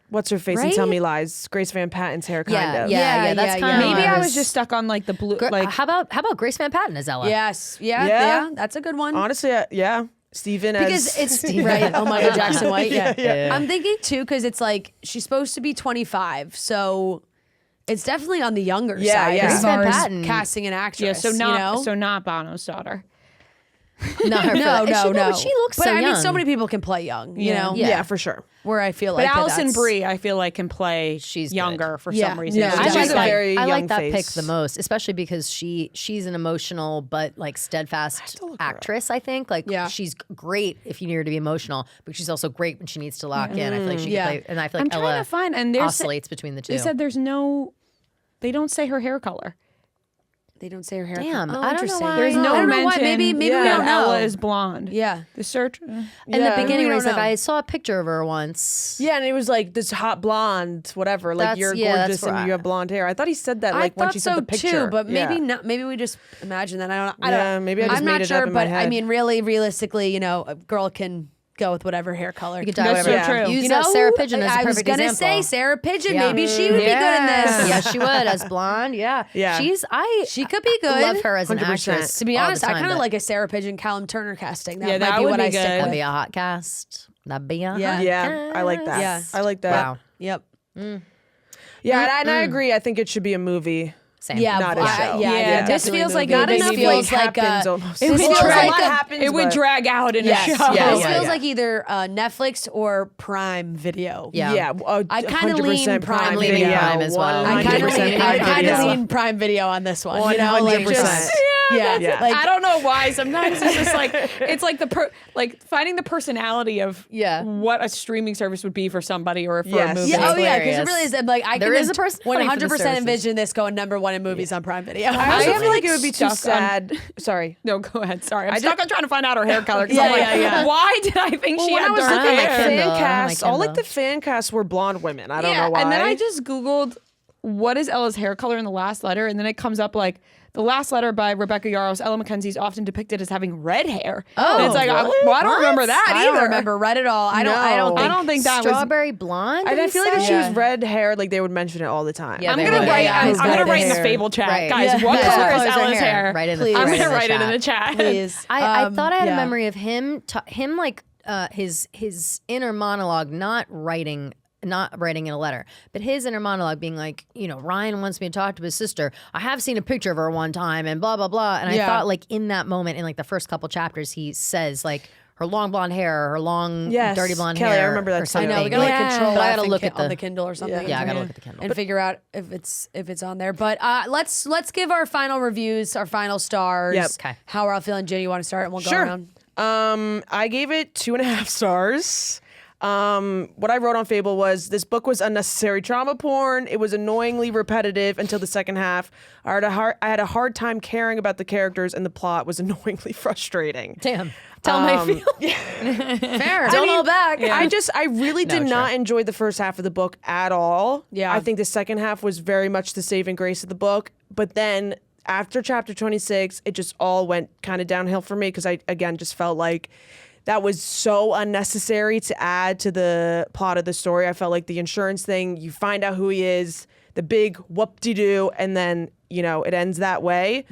what's her face? And Right? Tell Me Lies. Grace Van Patten's hair, kind Yeah, of. yeah, that's yeah, kind of. yeah. Maybe I was just stuck on like the blue. Like how about Grace Van Patten as Ella? Yes, yeah, Yeah. that's a good one. Honestly, yeah. Steven Because as it's right. Oh my God, Jackson White. Yeah. Yeah. I'm thinking too because it's like she's supposed to be 25, so it's definitely on the younger Yeah, side yeah. as Grace far Van as Patten. casting an actress. yeah, so not you know? not Bono's daughter. Not her. no, But she looks But so I mean, young. so many people can play young. You Yeah. know, Yeah. yeah, for sure. where I feel But like Alison that's, Brie, I feel like can play She's younger for Yeah. some reason. Yeah, She's I I She's like just a that. very I like young that face. pick the most, especially because she's an emotional but like steadfast actress. I think like Yeah. she's great if you need her to be emotional, but she's also great when she needs to lock in. I feel like she Yeah. can play, and I feel I'm like trying Ella to find, and there's oscillates between the two. they said there's no. They don't say her hair color. They don't say her hair. Damn, color. I don't know interesting. why. There's I no I don't know why. mention. Maybe we Yeah. don't that know. Ella is blonde. Yeah. The search. in Yeah. the beginning, We where he's don't like, know. I saw a picture of her once. Yeah, and it was like this hot blonde, whatever. Like That's- you're yeah, that's gorgeous and right. you have blonde hair. I thought he said that like I when thought she so said the picture. too, but maybe Yeah. not. Maybe we just imagine that. I don't. Yeah, maybe I just I'm made not it sure, up in my but I head. mean, really, realistically, you know, a girl can go with whatever hair color. You could dye That's whatever. so true. Use You know, Sarah Pigeon as a I was perfect gonna example. say Sarah Pigeon. Yeah. Maybe she would be good in this. Yeah, she would as blonde. Yeah, Yeah. She could be good. love her as an 100%. actress. To be all the honest, I time, kind of but like a Sarah Pigeon, Callum Turner casting. That Yeah, might that be would what be I good. stick that'd with. be a hot cast. That'd be a Yeah. hot Yeah, I like that. Yeah. I like that. Wow. Yep. Yeah, and I agree. I think it should be a movie. Same. Yeah, Not a I- show. Yeah, Yeah, definitely this feels like movie. not This enough, feels like happens a. almost. This It feels feels like like a. happens, It would but- drag out in Yes, a show. yeah, this yeah, feels yeah. like either Netflix or Prime Video. Yeah. Yeah, I kinda lean 100% Prime leaning Video. Prime as well. I kind of 100% lean, Prime Video. Prime Video on this one. You know, like 100%. just yeah, Yeah. like I don't know why. Sometimes it's just like it's like like finding the personality of Yeah. what a streaming service would be for somebody or for a Yes. movie. yeah, oh yeah, because it hilarious. really is. Like I There can is a personality for the 100% services. envision this going #1 in movies on Prime Video. I also am, feel like like, it would be too stuck on- sad. Sorry. No, go ahead. Sorry, I'm I stuck just- on trying to find out her hair color. 'Cause Yeah, I'm like, yeah, yeah. why did I think she when had I was dark looking at hair? fan Kendall. I don't like casts, all like Kendall. the fan casts were blonde women. I don't Yeah, know why. and then I just Googled what is Ella's hair color in the last letter? And then it comes up like, the last letter by Rebecca Yarros, Ella Mackenzie is often depicted as having red hair. Oh, and it's like, really? I don't remember that either. I don't remember red at all. I don't think that strawberry blonde. And I feel like if she Yeah. was red hair, like they would mention it all the time. Yeah, I'm they gonna would. write. Yeah. I'm gonna write in the hair. Fable chat, Right. guys. Yeah. What Yeah. color is Colors of Ella's hair. hair? Right in the- Please. I'm right gonna in the write it in chat. the chat. Please. I thought I had yeah. a memory of him like his inner monologue, not writing in a letter, but his inner monologue being like, Ryan wants me to talk to his sister. I have seen a picture of her one time and blah, blah, blah. And I thought like in that moment, in like the first couple chapters, he says like her long blonde hair, her long dirty blonde Kelly, hair. I remember that or too. something. I know we gotta like control. But I F gotta and look at on the Kindle or something. Yeah, I gotta look at the Kindle. and figure out if it's on there. But let's give our final reviews, our final stars. Yep. Okay. How we're all feeling. Jenny, you want to start, and we'll go Sure. around. I gave it 2.5 stars. What I wrote on Fable was, this book was unnecessary trauma porn. It was annoyingly repetitive until the second half. I had a hard time caring about the characters, and the plot was annoyingly frustrating. Damn. Tell him how you feel. Fair. Don't hold back. I really did not enjoy the first half of the book at all. Yeah. I think the second half was very much the saving grace of the book. But then after chapter 26, it just all went kind of downhill for me, because I, again, just felt like that was so unnecessary to add to the plot of the story. I felt like the insurance thing, you find out who he is, the big whoop-de-doo, and then, it ends that way.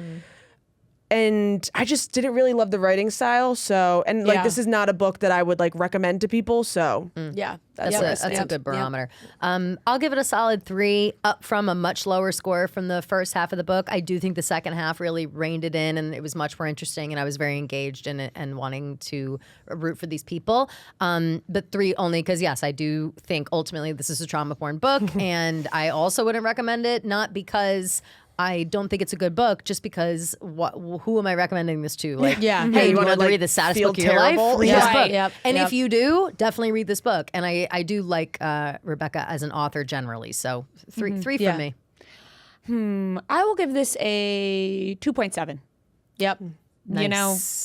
And I just didn't really love the writing style. So, and like, Yeah. this is not a book that I would like recommend to people. So Yeah, That's a good barometer. I'll give it a solid 3, up from a much lower score from the first half of the book. I do think the second half really reined it in, and it was much more interesting, and I was very engaged in it and wanting to root for these people. But 3 only because, yes, I do think ultimately this is a trauma porn book, and I also wouldn't recommend it, not because I don't think it's a good book, just because who am I recommending this to? Like, Yeah. hey, you wanna, want to like, read the saddest feel book of your life? terrible? Read Yeah. this Right. book. Yep. And Yep. if you do, definitely read this book. And I do like Rebecca as an author generally. So 3 Yeah. from me. I will give this a 2.7. Yep.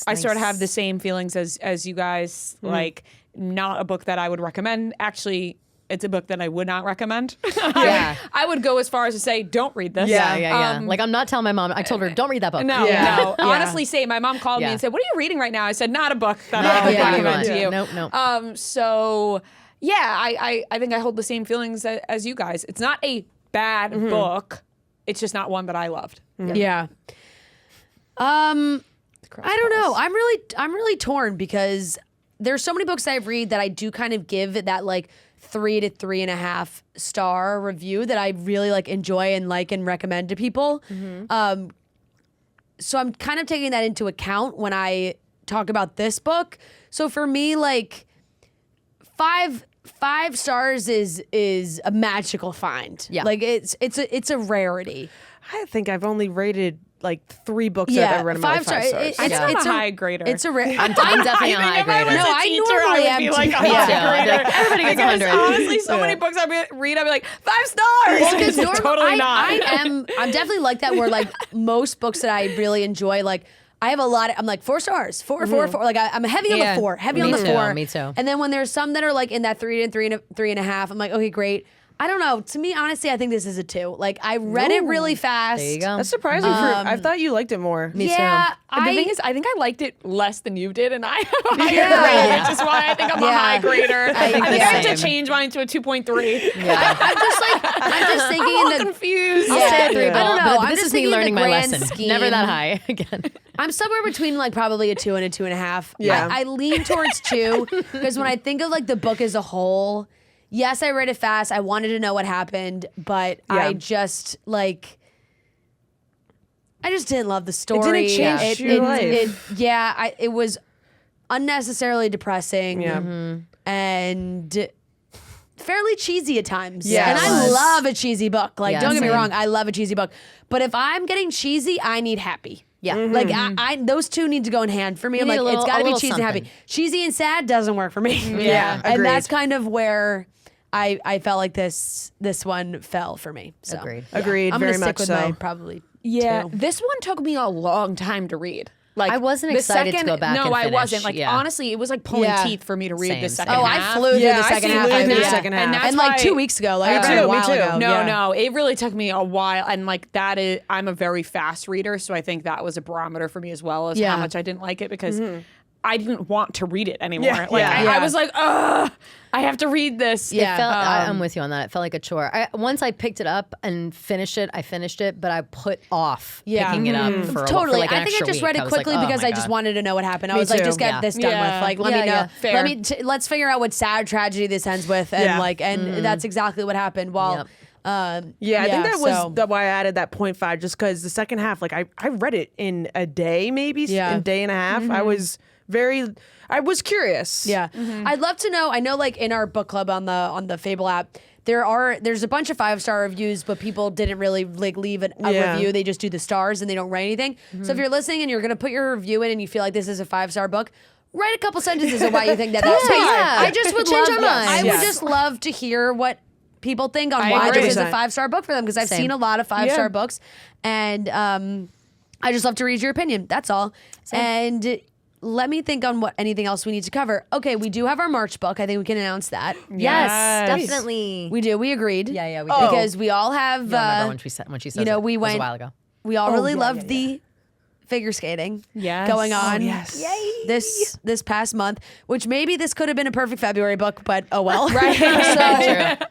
I sort of have the same feelings as you guys. Like, not a book that I would recommend. Actually, it's a book that I would not recommend. Yeah. I would go as far as to say, don't read this. Yeah. Like, I'm not telling my mom. I told her, don't read that book. No, Yeah. no. Honestly, same. My mom called me Yeah. and said, "What are you reading right now?" I said, "Not a book that I would Yeah, recommend to you." Nope. So yeah, I think I hold the same feelings as you guys. It's not a bad book. It's just not one that I loved. Yeah. I don't know. I'm really torn, because there's so many books I read that I do kind of give that like 3 to 3.5 star review that I really like enjoy and like and recommend to people. So I'm kind of taking that into account when I talk about this book. So for me, like five stars is a magical find. Yeah. Like it's a rarity. I think I've only rated like 3 books Yeah, that I've ever read in my life 5 stars. I'm a high grader. It's a rare. I'm definitely a high grader. No, I normally am be like a too. high Yeah. grader. Everybody gets Because 100. honestly, so many books I read, I'd be like, 5 stars. Because Totally not. I'm definitely like that, where like most books that I really enjoy, like I have a lot. I'm like 4 stars, 4. Like I'm heavy on Yeah. the 4, heavy Me on the too, 4. me too. And then when there's some that are like in that 3 and 3.5, I'm like, okay, great. I don't know. To me, honestly, I think this is a 2. Like I read it really fast. There you go. That's surprising. I thought you liked it more. Me Yeah, too. The thing is, I think I liked it less than you did, and I have a higher Yeah. grade, which is why I think I'm a Yeah. high grader. I think I have to same. change mine to a 2.3. Yeah. I'm just thinking I'm all in the. confused. I'll say a 3 I don't know. but I'm this just is me thinking in learning the my grand lesson. scheme. Never that high again. I'm somewhere between like probably a 2 and a 2.5. Yeah. I lean towards 2 because when I think of like the book as a whole, yes, I read it fast. I wanted to know what happened, but I just like, I just didn't love the story. It didn't change your life. It was unnecessarily depressing. Yeah. And fairly cheesy at times. Yeah, and it I was. love a cheesy book. Like, Yeah, don't get me same. wrong, I love a cheesy book. But if I'm getting cheesy, I need happy. Yeah. Like I those two need to go in hand for me. You I'm need like, a it's got to be little cheesy and happy. something. Cheesy and sad doesn't work for me. Yeah, and agreed. that's kind of where I felt like this one fell for me. So, Agreed. yeah. Agreed, I'm very gonna stick much with my so. probably Yeah, 2. this one took me a long time to read. Like I wasn't the excited to second, go back No, and I finish. wasn't. Like Yeah. honestly, it was like pulling teeth for me to read the Same. second Oh, half. I flew through Yeah, the I second flew half. through the Yeah. second half. And that's And like why- 2 weeks ago, like Me a too, while me too. ago. No, yeah. no, it really took me a while, and like that is, I'm a very fast reader, so I think that was a barometer for me as well as Yeah. how much I didn't like it because I didn't want to read it anymore. Yeah, Like yeah. I was like, ugh, I have to read this. Yeah. It felt, I'm with you on that. It felt like a chore. Once I picked it up and finished it, I finished it, but I put off picking it up for Totally. like an I think I extra just week. read it was like, quickly oh because my I just God. wanted to know what happened. I Me was like, too. just get Yeah. this done Yeah. with. Like, let Yeah, me know. yeah. Fair. Let me. Let's figure out what sad tragedy this ends with, and Yeah. and that's exactly what happened. While. Yep. Yeah, I think that so- was why I added that 0.5, just because the second half, like I read it in a day, maybe Yeah. a day and a half. I was curious. Yeah. I'd love to know. I know like in our book club on the Fable app, there's a bunch of 5-star reviews, but people didn't really like leave a Yeah. review. They just do the stars and they don't write anything. So if you're listening and you're gonna put your review in and you feel like this is a 5-star book, write a couple sentences of why you think that's Yeah. I just would Change love our minds. I would Yes. just love to hear what people think on I why agree. this is a 100%. 5-star book for them, because I've Same. seen a lot of 5-star Yeah. books, and I just love to read your opinion. That's all. And let me think on what anything else we need to cover. Okay, we do have our March book. I think we can announce that. Yes, Yes. definitely. We do. We agreed. Yeah, we did. Because we all have. You don't remember when she said you know, it. we It was went a while ago. We all really yeah, loved yeah, the figure skating. Yes. Going on. Oh, yes. This past month, which maybe this could have been a perfect February book, but oh well. Right.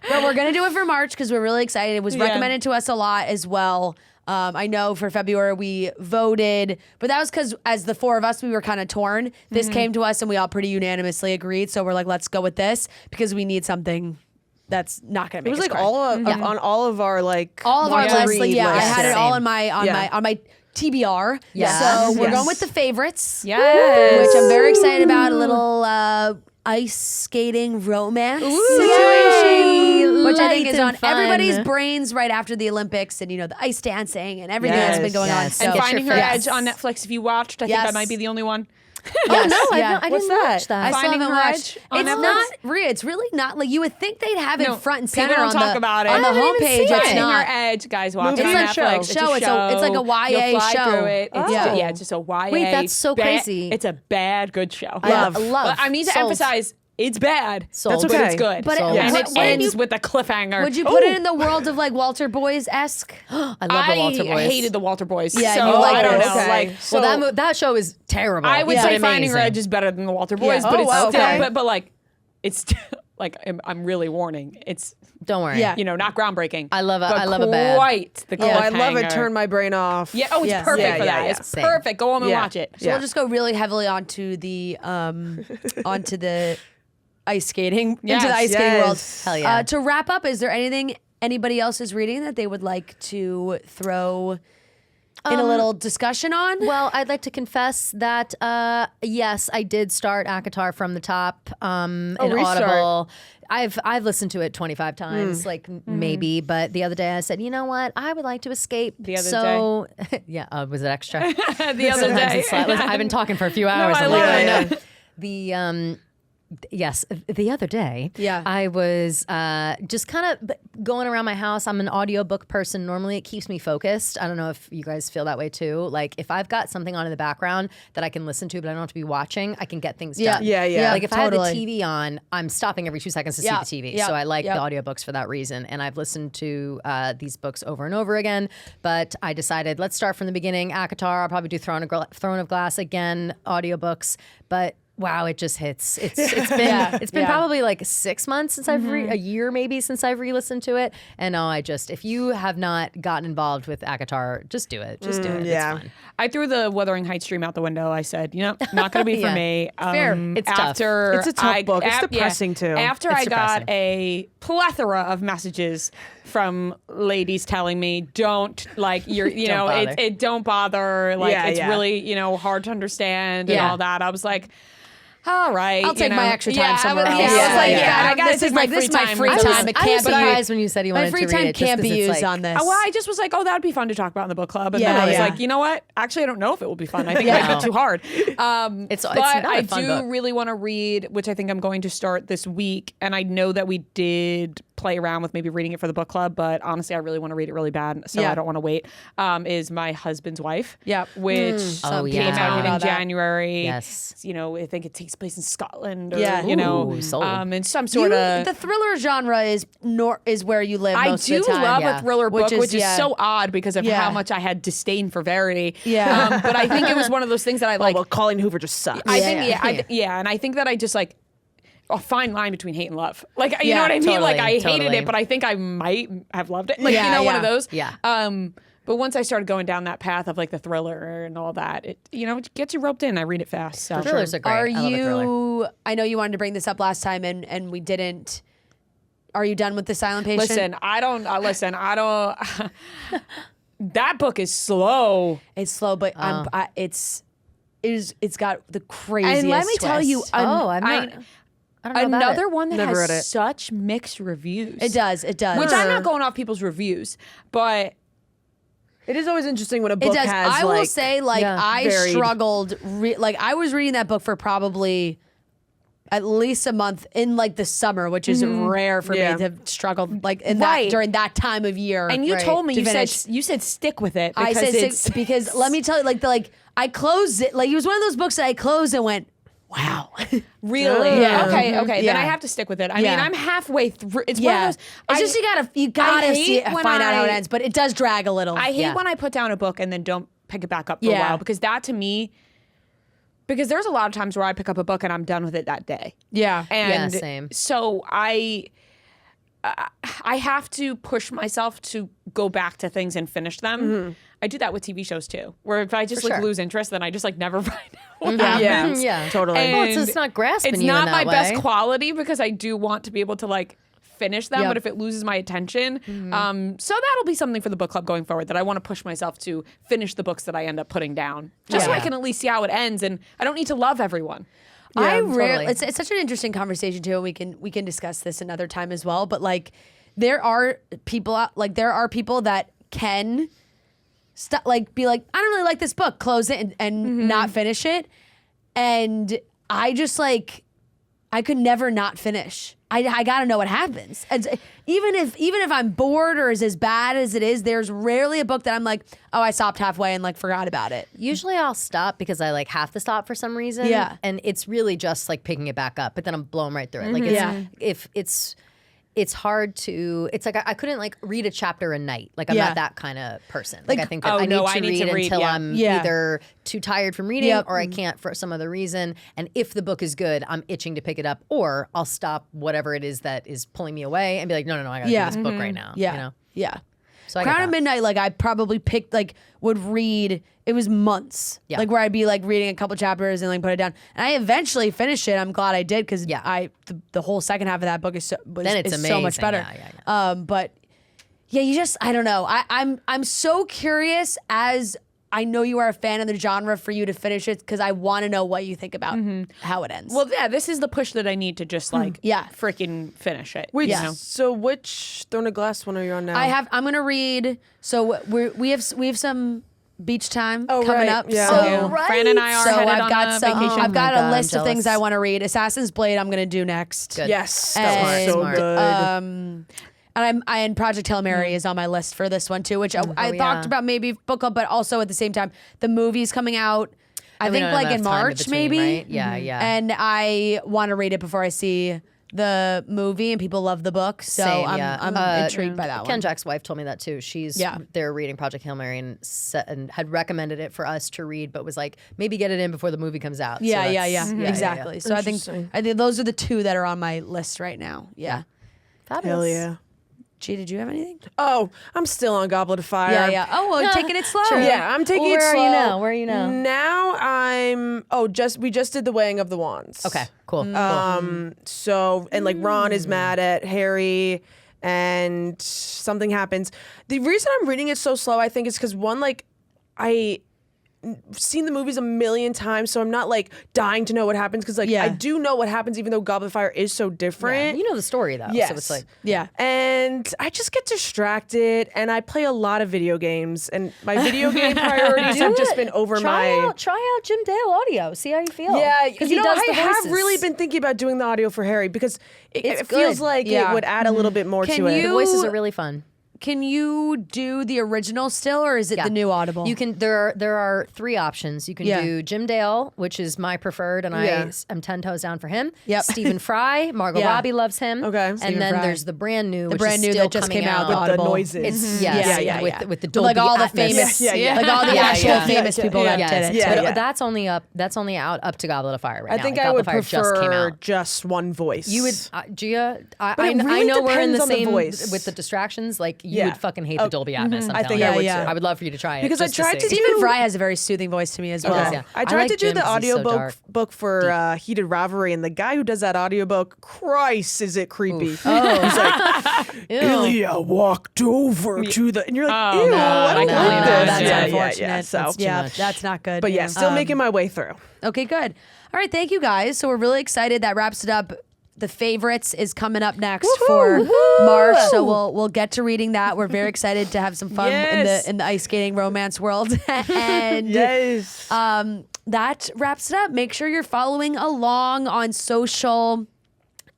But we're gonna do it for March because we're really excited. It was Yeah. recommended to us a lot as well. I know for February we voted, but that was because as the four of us, we were kind of torn. This came to us and we all pretty unanimously agreed. So we're like, let's go with this because we need something that's not going to It make was us like cry. on all of our like all of our want to lists. Like, read yeah, I lists. had it all Same. on my TBR. Yes. So we're Yes. going with the favorites. Yes. Which I'm very excited about. A little ice skating romance situation, which I think Light is on and fun. everybody's brains right after the Olympics, and you know the ice dancing and everything that's been Yes. going on. Yes. So And Get Finding your Her fix. Edge on Netflix. If you watched, I think I Yes. might be the only one. yes, No, yeah. I What's didn't that? watch that. I still Finding haven't Her watched. Edge on It's Netflix? not Rhea. It's really not like you would think they'd have it No, front and people center don't on talk the about it. on the I haven't even homepage. seen It's it. Finding not. Her Edge, guys, watch Movie it on or Netflix. show? It's Show. a It's show. like a YA You'll fly show. through it. It's Yeah. just, it's just a YA. Wait, that's so crazy. It's a bad good show. Love. But I need to Sold. emphasize, it's bad. Sold. But okay. it's good. But Sold. and what- it what did ends you- with a cliffhanger. Would you put it in the world of like Walter Boys esque? I love the Walter Boys. hated the Walter Boys. Yeah, so you like I don't it. know. Okay. Like, so Well, that show is terrible. I would Yeah. say But Finding Her amazing. Edge is better than the Walter Boys, Yeah. but Oh, it's wow, still, okay. but like, it's still, like I'm really warning. It's Don't worry. Yeah. not groundbreaking. I love a- but I love a bad- quite the Oh, I love it. cliffhanger. Turn my brain off. Yeah. Oh, it's Yes. perfect Yeah, for yeah, that. yeah. It's Same. perfect. Go home and Yeah. watch it. So we'll just go really heavily onto the ice skating Yes. into the ice skating world. Yes. Hell yeah. To wrap up, is there anything anybody else is reading that they would like to throw in a little discussion on? Well, I'd like to confess that yes, I did start ACOTAR from the top in restart. Audible. I've listened to it 25 times, like maybe, but the other day I said, you know what, I would like to escape. The other so, yeah, was it extra? the other Sometimes day. it's like- listen, I've been talking for a few hours. I I'm love like, it. I know. The yes, the other day, Yeah. I was just kind of going around my house. I'm an audiobook person. Normally, it keeps me focused. I don't know if you guys feel that way too. Like if I've got something on in the background that I can listen to, but I don't have to be watching, I can get things Yeah. done. Yeah. Like if Totally. I have the TV on, I'm stopping every 2 seconds to Yeah. see the TV. Yeah. So I like Yeah. the audiobooks for that reason. And I've listened to these books over and over again. But I decided let's start from the beginning. ACOTAR. I'll probably do Throne of Glass again. Audiobooks, but. Wow, it just hits. It's been probably like 6 months since I've a year maybe since I've re-listened to it. And if you have not gotten involved with ACOTAR, just do it. Just do it. yeah. It's fun. I threw the Wuthering Heights dream out the window. I said, not going to be for Yeah. me. Fair. It's tough. after It's a tough book. It's depressing, too. After It's I got depressing. a plethora of messages from ladies telling me, don't like you're, Don't bother. it don't bother. Like Yeah, it's yeah. really, hard to understand and Yeah. all that. I was like, all right. I'll take my extra time yeah, somewhere I else. was, Yeah, I was like, yeah. I gotta This take is my like- free this is my time. free with time. it. It I can't was be surprised when you said you My wanted free to read time it. just can't 'cause be it's used like- on this. Well, I just was like, that would be fun to talk about in the book club. And Yeah, then I was yeah. like, you know what? Actually, I don't know if it will be fun. I think it might be too hard. It's but not a I fun do book. really want to read, which I think I'm going to start this week. And I know that we did play around with maybe reading it for the book club, but honestly, I really want to read it really bad, so I don't want to wait, is My Husband's Wife, which came out in January. Yes. You know, I think it takes place in Scotland or, Yeah. you know, and some sort of... The thriller genre is where you live most of the time. I do love a thriller book, which is yeah. so odd because of how much I had disdain for Verity. Yeah. But I think it was one of those things that I like... well, Colleen Hoover just sucks. I think, and I think that I just like a fine line between hate and love. Like, you know what I mean? Totally, Like, I hated it, but I think I might have loved it. Like, you know, one of those. Yeah. But once I started going down that path of like the thriller and all that, it, you know, it gets you roped in. I read it fast. So. Thrillers are great. Are I love a thriller. you? I know you wanted to bring this up last time, and we didn't. Are you done with The Silent Patient? Listen, I don't. That book is slow. It's slow, but it's got the craziest. And let me tell you, twist. I'm not. I don't know about another it. one that Never read it. has such mixed reviews. It does. Which I'm not going off people's reviews, but It is always interesting when a It book does. has I will say, like, I varied. struggled. Like, I was reading that book for probably at least a month in like the summer, which is rare for me to have struggled like in that during that time of year. And you told me to you said stick with it. I Because said it's because let me tell you, like I closed it. Like, it was one of those books that I closed and went, wow. really Yeah. okay. Then Yeah. I have to stick with it. I Yeah. mean, I'm halfway through. It's Yeah. one of those. It's just you gotta see it, when find out how it I- ends, but it does drag a little. I hate when I put down a book and then don't pick it back up for a Yeah. while, because that to me, because there's a lot of times where I pick up a book and I'm done with it that day. Yeah. And same. so I have to push myself to go back to things and finish them. I do that with TV shows too, where if I just For like sure. lose interest, then I just like never find out what happens. Yeah. Totally. And Well, it's not grasping It's you in not that my best way. quality, because I do want to be able to like finish them, Yep. but if it loses my attention, so that'll be something for the book club going forward, that I want to push myself to finish the books that I end up putting down, just so I Yeah. can at least see how it ends, and I don't need to love everyone. totally. It's such an interesting conversation too. And we can discuss this another time as well. But like, there are people that can be like, I don't really like this book, close it and not finish it. And I just like, I could never not finish. I gotta know what happens. And even if I'm bored or is as bad as it is, there's rarely a book that I'm like, oh, I stopped halfway and like forgot about it. Usually I'll stop because I like have to stop for some reason. Yeah. And it's really just like picking it back up, but then I'm blown right through it. Like if it's hard to, it's like I couldn't like read a chapter a night. Like I'm Yeah. not that kind of person. Like I think that oh, I no, need to read until I'm Yeah. either too tired from reading Yep. or I can't for some other reason. And if the book is good, I'm itching to pick it up, or I'll stop whatever it is that is pulling me away and be like, no, I gotta Yeah. do this book right now. Yeah. You know? Yeah. So I get Crown of that. Midnight, like I probably picked, like would read, it was months. Yeah. Like where I'd be like reading a couple chapters and like put it down. And I eventually finished it. I'm glad I did, because the whole second half of that book is so much amazing. better. Yeah. But yeah, you just, I don't know. I'm so curious, as I know you are a fan of the genre, for you to finish it, because I want to know what you think about how it ends. Well, yeah, this is the push that I need to just like freaking finish it. Wait, you know? so which Throne of Glass one are you on now? I'm gonna read. So we have some beach time coming right. up. Yeah. So, Fran and I are so headed I've on got a some. vacation. I've got Oh my a God, list I'm of things jealous. I want to read. Assassin's Blade, I'm gonna do next. Good. Yes, And, that was so smart. good. And Project Hail Mary is on my list for this one too, which I talked about maybe book club, but also at the same time, the movie's coming out. I we think don't like have in time in March, between, maybe. right? Yeah, yeah. And I want to read it before I see the movie, and people love the book, so Same, I'm intrigued by that Ken one. Jack's wife told me that too. They're reading Project Hail Mary and had recommended it for us to read, but was like, maybe get it in before the movie comes out. So Yeah, that's- exactly. So I think those are the two that are on my list right now. Yeah. Fabulous. Hell yeah. G, did you have anything? Oh, I'm still on Goblet of Fire. Yeah, yeah. Oh, well, taking it slow. True. Yeah, I'm taking Well, it where slow. are you now? Where are you now? Now I'm. We just did the Weighing of the Wands. Okay, cool. So and like Ron is mad at Harry, and something happens. The reason I'm reading it so slow, I think, is because one, like seen the movies a million times, so I'm not like dying to know what happens because like I do know what happens, even though Goblet of Fire is so different. You know the story though, Yes. so it's like And I just get distracted, and I play a lot of video games, and my video game priorities have just been over try my. out Jim Dale audio. See how you feel. Yeah, because you know, does I the have voices. really been thinking about doing the audio for Harry because It's it feels good. like it would add a little bit more Can to it. you- The voices are really fun. Can you do the original still, or is it the new Audible? You can. There are 3 options. You can do Jim Dale, which is my preferred, and I'm 10 toes down for him. Yep. Stephen Fry, Margot Robbie loves him. Okay. And Stephen then Fry. there's the brand new, which brand is new still that just coming came out, with the Audible. noises. It's with the With, Dolby like all the Atmos. famous, Yeah. like all the actual famous people that Yes. did it. Yeah. But that's only out up to Goblet of Fire right now. I think Like, I Goblet would of Fire just came prefer out. just one voice. You would, Gia. I it really know we're in depends the on the same voice. with the distractions. Like you would fucking hate the Dolby Atmos. I'm I telling think you. I would yeah. too. I would love for you to try it Because I just tried to see. do- Stephen Fry has a very soothing voice to me as well. Yeah. I I tried like to do Jim the 'cause he's so audiobook dark. book for Heated Rivalry, and the guy who does that audiobook, Christ, is it creepy. He's like, Ilya walked over to the, and you're like, ew, I don't no, like no, this. That's Yeah, unfortunate. So, That's, much. that's not good. but yeah, still making my way through. Okay, good. All right, thank you guys. So we're really excited. That wraps it up. The favorites is coming up next for March, so we'll get to reading that. We're very excited to have some fun in the ice skating romance world. And Yes. that wraps it up. Make sure you're following along on social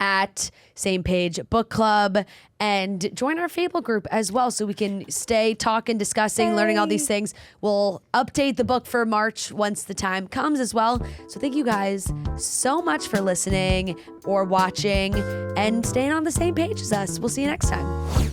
at Same Page Book Club, and join our Fable group as well so we can stay talking, discussing, learning all these things. We'll update the book for March once the time comes as well. So thank you guys so much for listening or watching and staying on the same page as us. We'll see you next time.